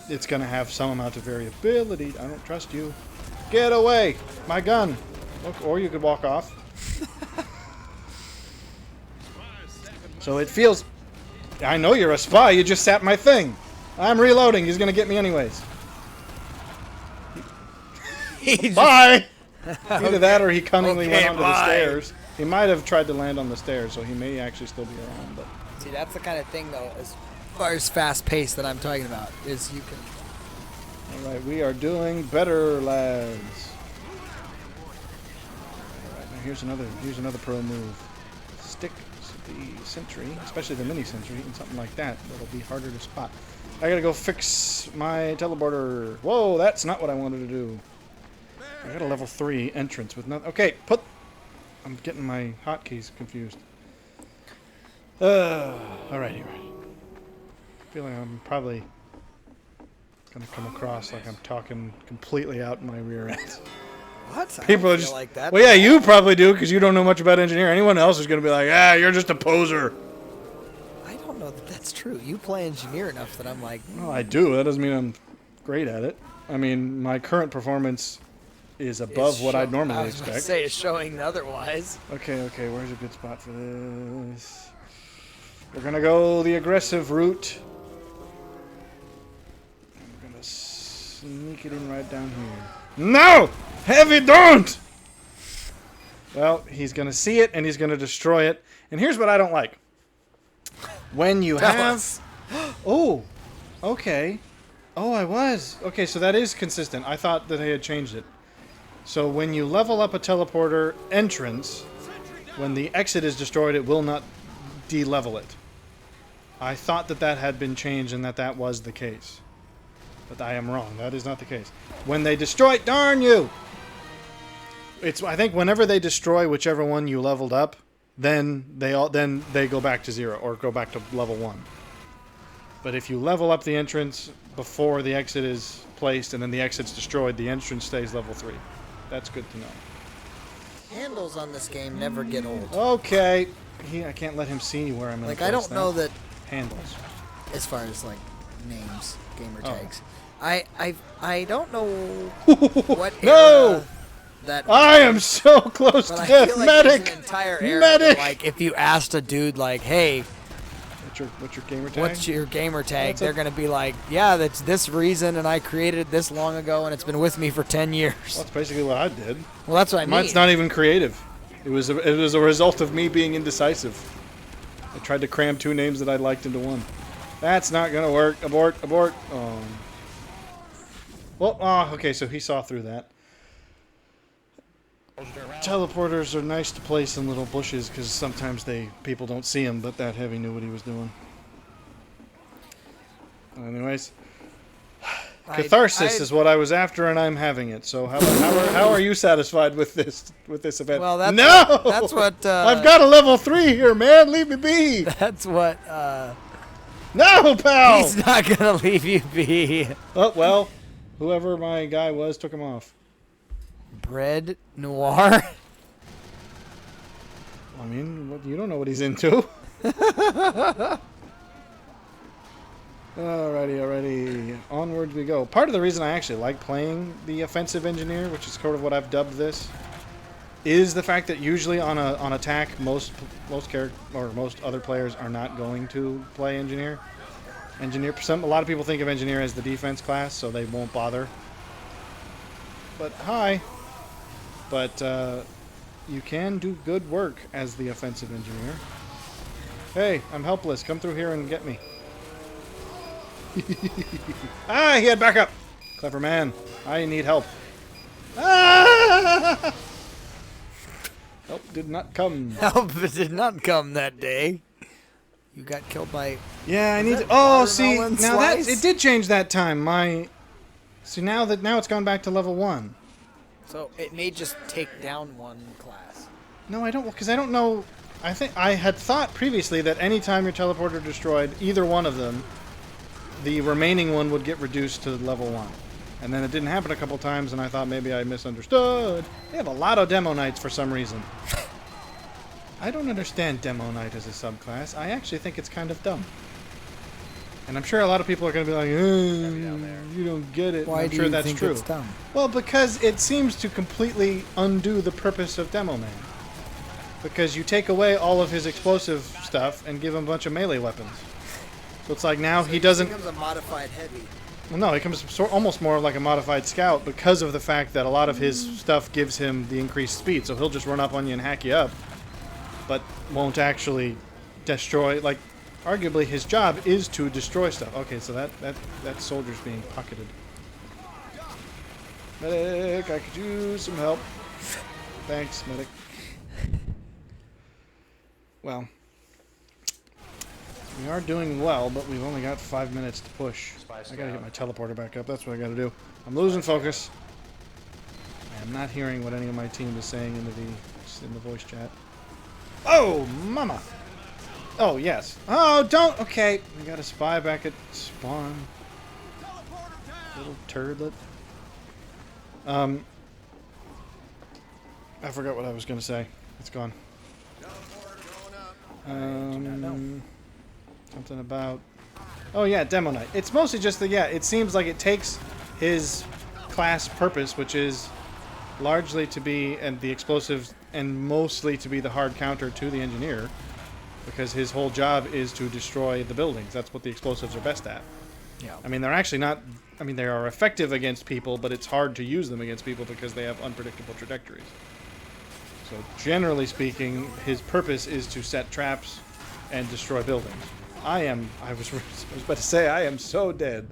it's going to have some amount of variability. I don't trust you. Get away! My gun! Look, or you could walk off. So it feels... I know you're a spy, you just sapped my thing. I'm reloading, he's going to get me anyways. Bye! Either that or he cunningly went onto the stairs. He might have tried to land on the stairs, so he may actually still be around. But See, that's the kind of thing, though, as far as fast pace that I'm talking about, is you can... all right, we are doing better, lads. All right, now here's another pro move. Stick the sentry, especially the mini sentry, and something like that. That'll be harder to spot. I gotta go fix my teleporter. Whoa, that's not what I wanted to do. I got a level 3 entrance with nothing. Okay, I'm getting my hotkeys confused. Alright. I feel like I'm probably gonna come across like I'm talking completely out my rear end. What? People I are don't just feel like that. well, yeah, you probably do because you don't know much about engineering. Anyone else is gonna be like, you're just a poser. I don't know that that's true. You play engineer enough that I'm like... Well, I do. That doesn't mean I'm great at it. I mean, my current performance is above what I'd normally expect. Say it's showing otherwise. Okay, where's a good spot for this? We're gonna go the aggressive route. We're gonna sneak it in right down here. No! Heavy, don't! Well, he's gonna see it and he's gonna destroy it. And here's what I don't like. When you have... Oh, okay. Oh, I was. Okay, so that is consistent. I thought that they had changed it. So when you level up a teleporter entrance, when the exit is destroyed, it will not de-level it. I thought that had been changed and that was the case. But I am wrong. That is not the case. When they destroy... Darn you! I think whenever they destroy whichever one you leveled up, then they go back to 0 or go back to level 1. But if you level up the entrance before the exit is placed and then the exit's destroyed, the entrance stays level 3. That's good to know. Handles on this game never get old. Okay. I can't let him see where I'm Like, I don't know that... Handles. As far as, like, names, gamer tags. I don't know what No! era that... I am so close But to I death. feel like Medic! there's an entire era Medic! where, like, if you asked a dude, like, hey, what's your gamer tag? What's your gamer tag? That's They're going to be like, yeah, that's this reason, and I created it this long ago, and it's been with me for 10 years. Well, that's basically what I did. Well, that's what I mean. Mine's not even creative. It was a result of me being indecisive. I tried to cram 2 names that I liked into one. That's not gonna work. Abort, abort. Oh. Well, okay, so he saw through that. Teleporters are nice to place in little bushes because sometimes people don't see them, but that heavy knew what he was doing. Anyways, catharsis is what I was after, and I'm having it. So how are you satisfied with this event? Well, that's no, that's what I've got a level 3 here, man. Leave me be. That's what. No, pal. He's not gonna leave you be. Oh well, whoever my guy was took him off. Bread noir. I mean, you don't know what he's into. Alrighty. Onwards we go. Part of the reason I actually like playing the offensive engineer, which is sort of what I've dubbed this, is the fact that usually on attack, most other players are not going to play engineer. A lot of people think of engineer as the defense class, so they won't bother. But you can do good work as the offensive engineer. Hey, I'm helpless. Come through here and get me. Ah, he had backup. Clever man. I need help. Ah! Help did not come. Help did not come that day. You got killed by. Yeah, I need to. Oh, see, watermelon now that slice? it did change that time. See, now it's gone back to level 1. So it may just take down one class. No, I don't, because I don't know. I think I had thought previously that anytime your teleporter destroyed either one of them, the remaining one would get reduced to level 1. And then it didn't happen a couple times, and I thought maybe I misunderstood. They have a lot of Demo Knights for some reason. I don't understand Demo Knight as a subclass. I actually think it's kind of dumb. And I'm sure a lot of people are going to be like, you don't get it. Why I'm do sure you that's think true. it's dumb? Well, because it seems to completely undo the purpose of Demo Man. Because you take away all of his explosive stuff and give him a bunch of melee weapons. So it's like now he doesn't... He becomes a modified heavy. Well, no, he becomes almost more like a modified scout because of the fact that a lot of his stuff gives him the increased speed. So he'll just run up on you and hack you up, but won't actually destroy. Like, arguably, his job is to destroy stuff. Okay, so that soldier's being pocketed. Medic, I could use some help. Thanks, medic. Well, we are doing well, but we've only got 5 minutes to push. I gotta get my teleporter back up. That's what I gotta do. I'm losing focus. I'm not hearing what any of my team is saying in the voice chat. Oh, mama! Oh, yes. Oh, don't! Okay. We got a spy back at spawn. Little turdlet. I forgot what I was gonna say. It's gone. Something about... Oh, yeah, Demo Knight. It's mostly just it seems like it takes his class purpose, which is largely to be the explosives and mostly to be the hard counter to the engineer, because his whole job is to destroy the buildings. That's what the explosives are best at. Yeah. I mean, they're actually not... I mean, they are effective against people, but it's hard to use them against people because they have unpredictable trajectories. So, generally speaking, his purpose is to set traps and destroy buildings. I was about to say, I am so dead.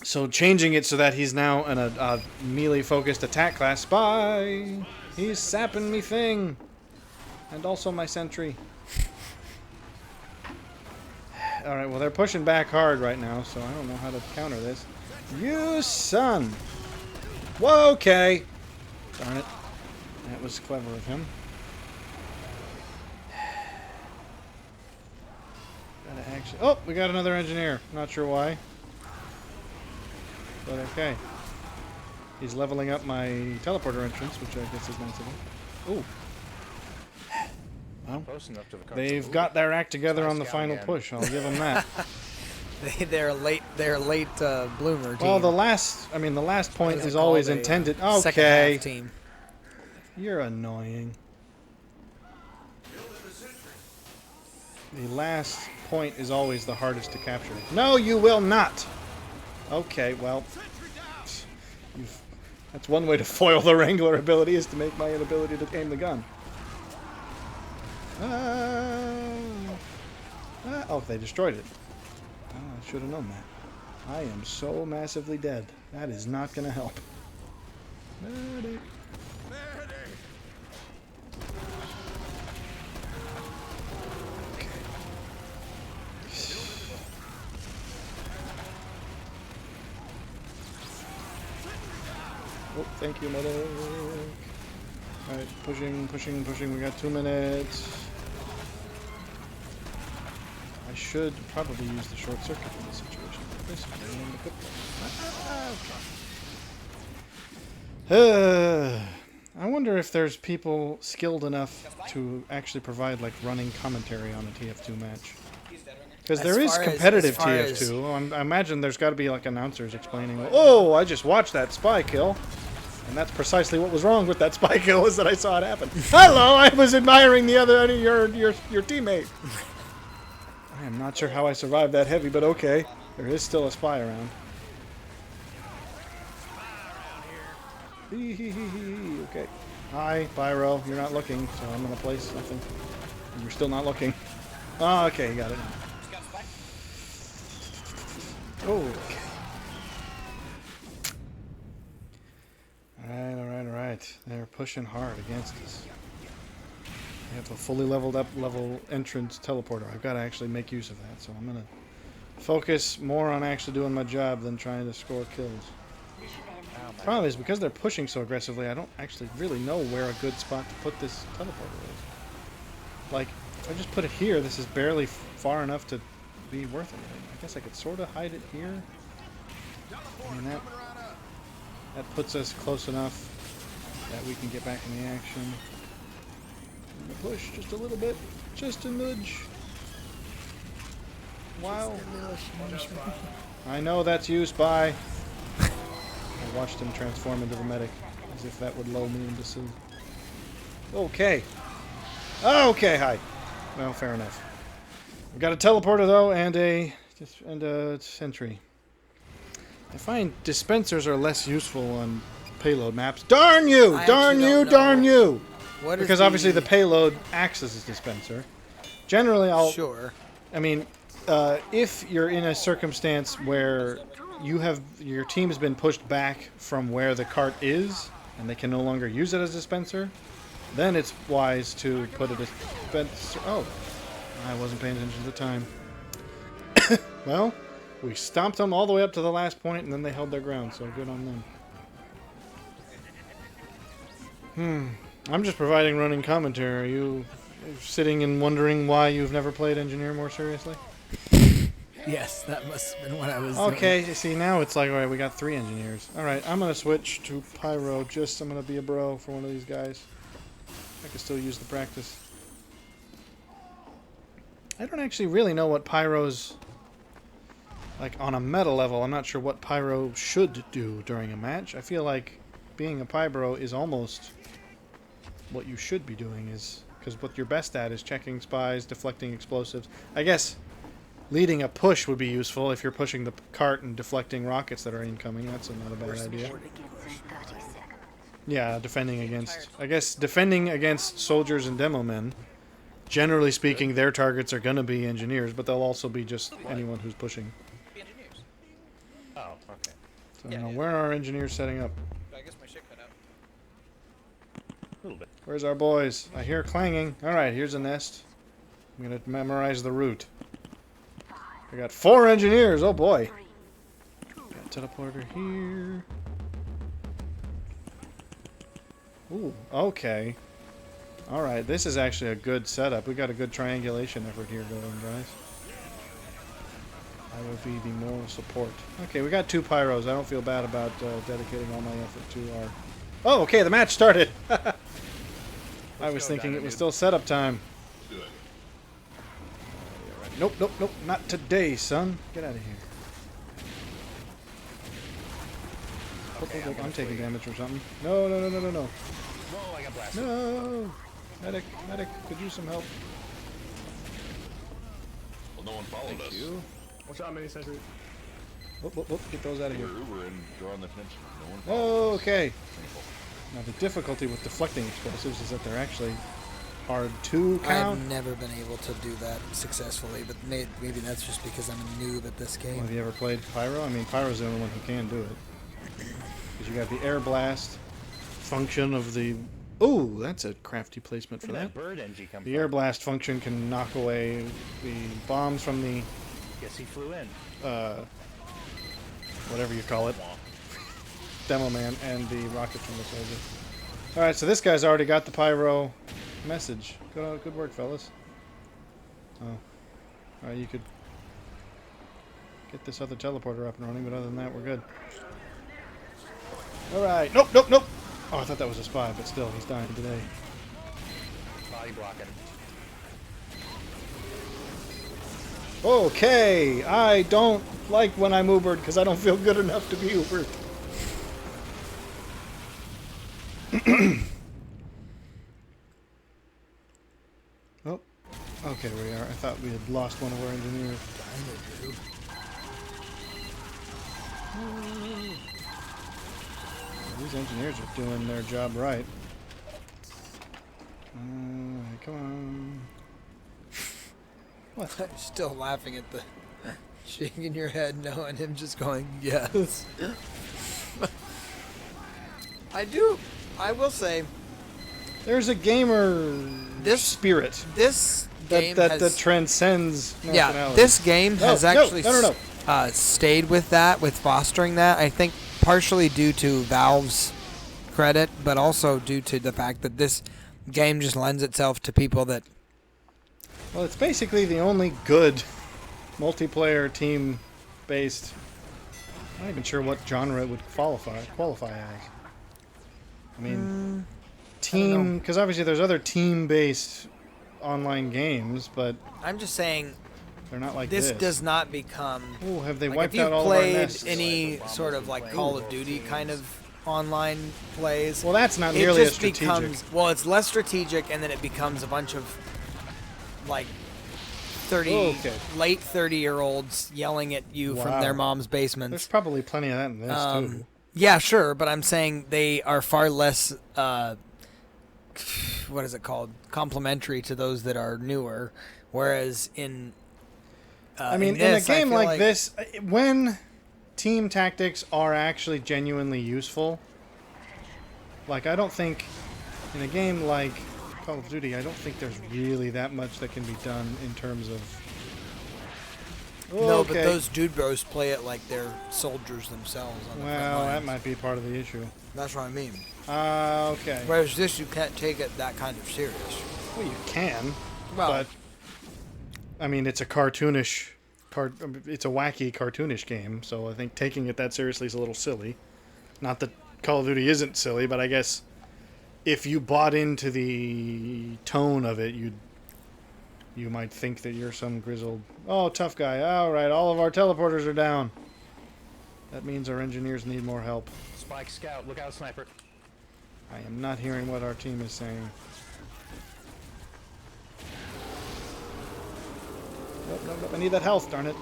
So, changing it so that he's now a melee-focused attack class spy. He's sapping me thing. And also my sentry. Alright, well, they're pushing back hard right now, so I don't know how to counter this. You son! Whoa, okay. Darn it. That was clever of him. Gotta actually... Oh, we got another engineer. Not sure why. But okay. He's leveling up my teleporter entrance, which I guess is nice of him. Ooh. Well, they've got their act together on the final push. I'll give them that. They're late bloomer team. Well, the last point is always intended. Second Okay. half team. You're annoying. The last point is always the hardest to capture. No, you will not! Okay, well... That's one way to foil the Wrangler ability, is to make my inability to aim the gun. Oh, they destroyed it. Oh, I should have known that. I am so massively dead. That is not going to help. Medic. Okay. Oh, thank you, medic. Alright, pushing. We got 2 minutes. I should probably use the short circuit in this situation. This is the good part. I wonder if there's people skilled enough to actually provide like running commentary on a TF2 match. Because there is competitive TF2. I imagine there's got to be like announcers explaining, oh, I just watched that spy kill. And that's precisely what was wrong with that spy kill, is that I saw it happen. Hello, I was admiring the other your teammate. I am not sure how I survived that heavy, but okay. There is still a spy around. Okay. Hi, Pyro. You're not looking, so I'm gonna place something. You're still not looking. Oh, okay, got it. Okay. Alright. They're pushing hard against us. They have a fully leveled up level entrance teleporter. I've got to actually make use of that, so I'm going to focus more on actually doing my job than trying to score kills. The problem is, because they're pushing so aggressively, I don't actually really know where a good spot to put this teleporter is. Like, if I just put it here, this is barely far enough to be worth anything. I guess I could sort of hide it here. I mean, that puts us close enough that we can get back in the action. I'm gonna push just a little bit, just a nudge. Wow. I know that's you, Spy. I watched him transform into the medic, as if that would lull me into sleep. Okay. Okay, hi. Well, fair enough. We've got a teleporter though, and a sentry. I find dispensers are less useful on payload maps. Darn you! Darn you! Darn you! Because obviously the payload acts as a dispenser. Generally, Sure. I mean, if you're in a circumstance where your team has been pushed back from where the cart is, and they can no longer use it as a dispenser, then it's wise to put a dispenser. Oh, I wasn't paying attention to the time. Well, we stomped them all the way up to the last point, and then they held their ground, so good on them. I'm just providing running commentary. Are you sitting and wondering why you've never played Engineer more seriously? Yes, that must have been what I was Okay, see, now it's like, alright, we got 3 engineers. Alright, I'm going to switch to Pyro. I'm going to be a bro for one of these guys. I can still use the practice. I don't actually really know what Pyro's... Like, on a meta level, I'm not sure what Pyro should do during a match. I feel like being a Pyro is almost what you should be doing, is because what you're best at is checking spies, deflecting explosives. I guess leading a push would be useful if you're pushing the cart and deflecting rockets that are incoming. That's not a bad idea. Yeah, defending against... I guess defending against soldiers and demo men. Generally speaking, their targets are going to be engineers, but they'll also be just anyone who's pushing. Oh, okay. So now, where are our engineers setting up? I guess my shit cut out. A little bit. Where's our boys? I hear clanging. Alright, here's a nest. I'm going to memorize the route. I got 4 engineers. Oh boy. Got teleporter here. Ooh, okay. Alright, this is actually a good setup. We got a good triangulation effort here going, guys. I will be the moral support. Okay, we got 2 pyros. I don't feel bad about dedicating all my effort to our... Oh, okay, the match started! I was thinking it was still setup time. Nope, nope, nope. Not today, son. Get out of here. Okay, I'm taking damage or something. No, no, no, no, no, no. Whoa, I got blasted. No! Medic, medic, could use some help. no one followed us. You. Watch out, mini sentry. Whoop, whoop, whoop. Get those out of We're here. Ubering, drawing the attention. No one followed us. Okay. Simple. Now the difficulty with deflecting explosives is that they're actually hard to count. I've never been able to do that successfully, but maybe that's just because I'm a noob at this game. Have you ever played Pyro? I mean, Pyro's the only one who can do it. Because you got the air blast function of the... Ooh, that's a crafty placement for Where did that. that bird NG come The from? air blast function can knock away the bombs from the, Guess he flew in. whatever you call it, Demo Man, and the rocket from the soldier. Alright, so this guy's already got the Pyro message. Good work, fellas. Oh. Alright, you could get this other teleporter up and running, but other than that, we're good. Alright. Nope, nope, nope! Oh, I thought that was a spy, but still, he's dying today. Body blocking. Okay, I don't like when I'm Ubered because I don't feel good enough to be Ubered. Oh, okay, we are. I thought we had lost one of our engineers. These engineers are doing their job right. Come on. What? I'm still laughing at the shaking your head no, and him just going, yes. I will say, There's a gamer spirit this game that transcends nationality. this game has No, actually no. stayed with that, with fostering that. I think partially due to Valve's credit, but also due to the fact that this game just lends itself to people that... Well, it's basically the only good multiplayer team-based. I'm not even sure what genre it would qualify as. I mean, team, because obviously there's other team-based online games, but I'm just saying, they're not like this this. does not become... Ooh, have they Like, wiped if you've out all of our played nests? any sort of like Call of Duty kind of online plays, Well, that's not it nearly as just strategic. becomes, well, it's less strategic, and then it becomes a bunch of like 30 Okay. late 30-year-olds yelling at you from Wow. their mom's There's basements. probably plenty of that in this, too. Yeah, sure, but I'm saying they are far less what is it called, complementary to those that are newer, whereas in I mean, in a this, I game feel like this, when team tactics are actually genuinely useful, like, I don't think, in a game like Call of Duty, I don't think there's really that much that can be done in terms of... No, but Okay. those dude bros play it like they're soldiers themselves on the front Well, that lines. might be part of the issue. That's what I mean. Okay. Whereas this, you can't take it that kind of serious. Well, you can, Well, but... I mean, it's a cartoonish... it's a wacky, cartoonish game, so I think taking it that seriously is a little silly. Not that Call of Duty isn't silly, but I guess if you bought into the tone of it, you might think that you're some grizzled... Oh, tough guy. All right, all of our teleporters are down. That means our engineers need more help. Spike scout, look out, sniper. I am not hearing what our team is saying. Nope, nope, nope. I need that health, darn it.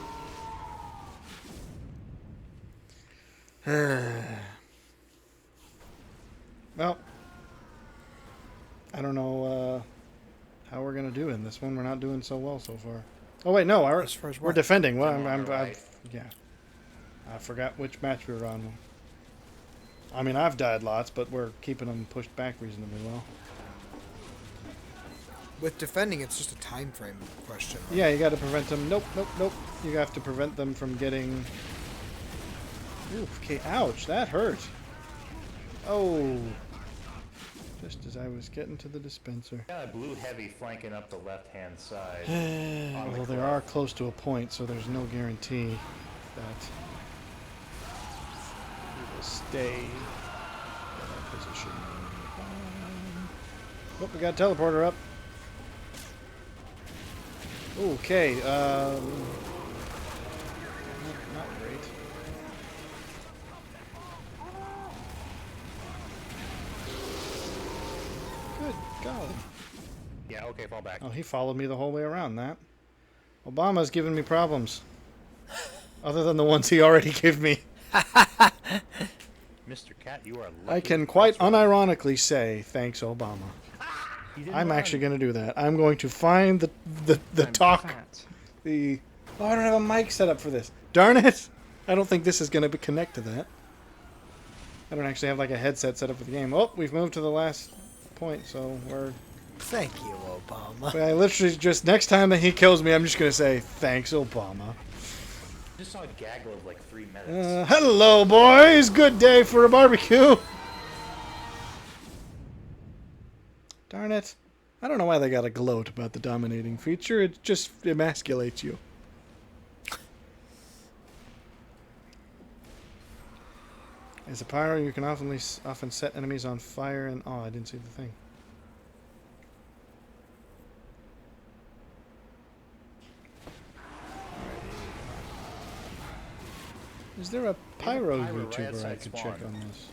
Well, I don't know how we're gonna do in this one. We're not doing so well so far. Oh wait, no, As far as we're what? defending. Well, I'm on the right. yeah, I forgot which match we were on. I mean, I've died lots, but we're keeping them pushed back reasonably well. with defending, it's just a time frame question. Yeah, you got to prevent them. Nope, nope, nope. You have to prevent them from getting... Ooh, okay, ouch, that hurt. Oh. Just as I was getting to the dispenser. Got a blue heavy flanking up the left-hand side. Well, they are close to a point, so there's no guarantee that we will stay in our position. Oh, we got a teleporter up. Okay, not great. Good golly. Yeah, okay, fall back. Oh, he followed me the whole way around that. Obama's giving me problems. Other than the ones he already gave me. Mr. Cat, you are lucky. I can quite unironically say, thanks, Obama. I'm actually going to do that. I'm going to find the talk. The oh, I don't have a mic set up for this. Darn it! I don't think this is going to connect to that. I don't actually have like a headset set up for the game. Oh, we've moved to the last point, so we're... Thank you, Obama. I literally just, next time that he kills me, I'm just going to say, thanks, Obama. Just saw a gaggle of like 3 minutes. Hello, boys! Good day for a barbecue! Darn it. I don't know why they got a gloat about the dominating feature. It just emasculates you. As a pyro, you can often set enemies on fire and... Oh, I didn't see the thing. Is there a pyro YouTuber I could check on this?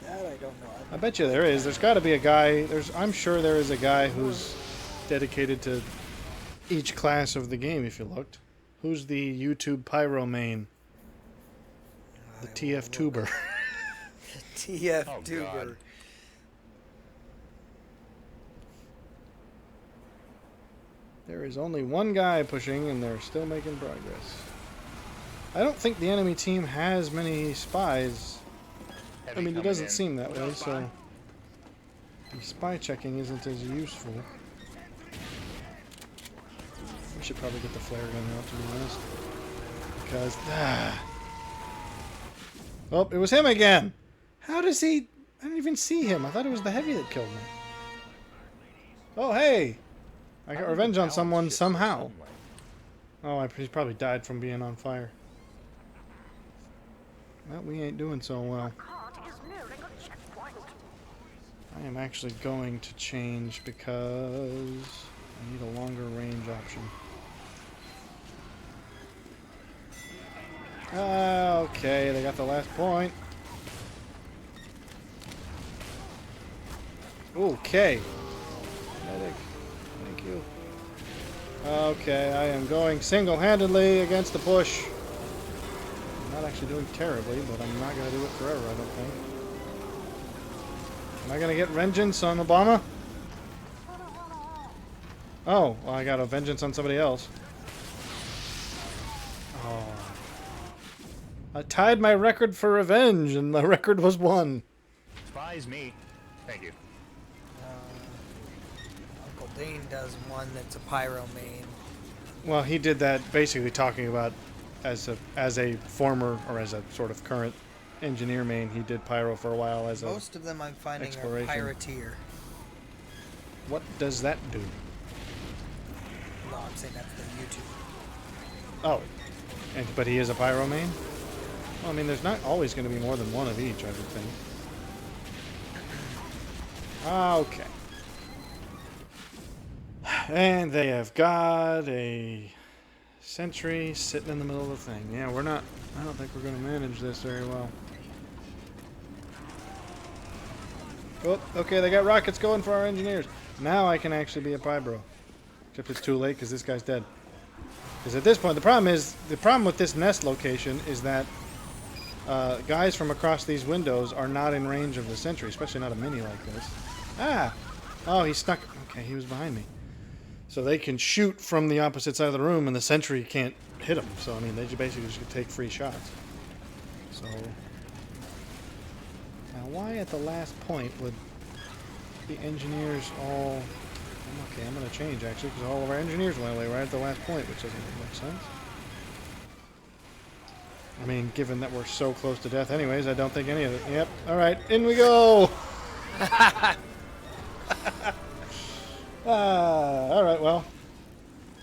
That I don't know. I bet you there is. There's got to be a guy. I'm sure there is a guy who's dedicated to each class of the game. If you looked, who's the YouTube pyro main? The TF tuber. TF Oh, tuber. God. There is only one guy pushing, and they're still making progress. I don't think the enemy team has many spies. I mean, it doesn't seem that way, so the spy checking isn't as useful. We should probably get the flare gun out, to be honest. Because, oh, it was him again! How does he... I didn't even see him. I thought it was the heavy that killed me. Oh, hey! I got revenge on someone somehow. Oh, he probably died from being on fire. Well, we ain't doing so well. I am actually going to change because I need a longer range option. Okay, they got the last point. Okay. Medic. Thank you. Okay, I am going single-handedly against the push. I'm not actually doing terribly, but I'm not going to do it forever, I don't think. Am I going to get vengeance on Obama? Oh, well, I got a vengeance on somebody else. Oh. I tied my record for revenge, and my record was 1. Spies me. Thank you. Uncle Dane does one that's a pyro main. Well, he did that basically talking about as a former, or as a sort of current engineer main, he did pyro for a while as a... Most of them I'm finding are exploration. pirateer. What does that do? No, I'm saying that's the YouTube. Oh, but he is a pyro main? Well, I mean, there's not always going to be more than one of each, I would think. Okay. And they have got a sentry sitting in the middle of the thing. Yeah, we're not... I don't think we're going to manage this very well. Oh, okay, they got rockets going for our engineers. Now I can actually be a Pybro. Except it's too late because this guy's dead. Because at this point, the problem with this nest location is that guys from across these windows are not in range of the sentry, especially not a mini like this. Ah! Oh, he snuck... Okay, he was behind me. So they can shoot from the opposite side of the room, and the sentry can't hit them. So, I mean, they basically just take free shots. So... Now, why at the last point would the engineers all... Okay, I'm going to change, actually, because all of our engineers went away right at the last point, which doesn't make much sense. I mean, given that we're so close to death anyways, I don't think any of it... Yep, alright, in we go! Alright, well,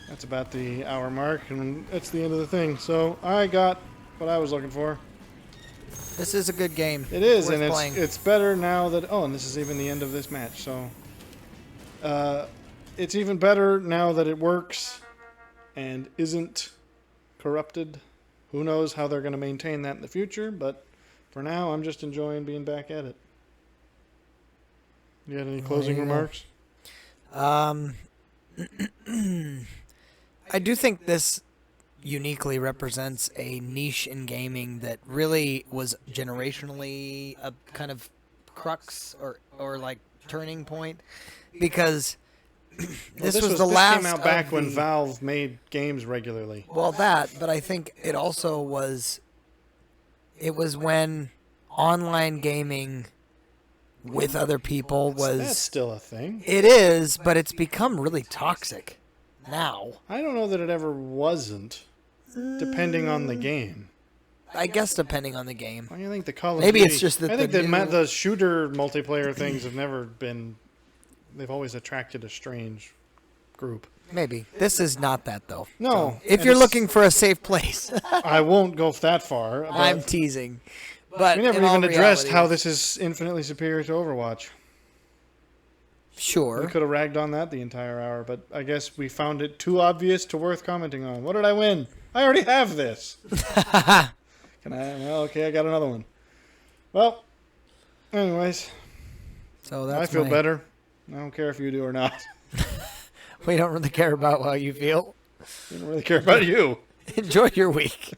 that's about the hour mark, and that's the end of the thing. So, I got what I was looking for. This is a good game. It is, Worth and playing. it's better now that... Oh, and this is even the end of this match, so... it's even better now that it works and isn't corrupted. Who knows how they're going to maintain that in the future, but for now, I'm just enjoying being back at it. You got any closing remarks? I I do think this uniquely represents a niche in gaming that really was generationally a kind of crux or like turning point, because this was the last came out back of when the- Valve made games regularly. Well, but I think it also was. It was when online gaming with other people That's was. still a thing. It is, but it's become really toxic now. I don't know that it ever wasn't, depending on the game. I guess depending on the game. I think the Call of Maybe Duty, it's just that I think the that new- the shooter multiplayer things have never been. They've always attracted a strange group. Maybe. This is not that, though. No, So, if and you're it's- looking for a safe place, I won't go that far. But I'm teasing. But we never in all even addressed reality, how this is infinitely superior to Overwatch. We Sure. could have ragged on that the entire hour, but I guess we found it too obvious to worth commenting on. What did I win? I already have this. Can I? Well, okay, I got another one. Well, anyways, So that's I feel my- better. I don't care if you do or not. We don't really care about how you feel. I don't really care about you. Enjoy your week.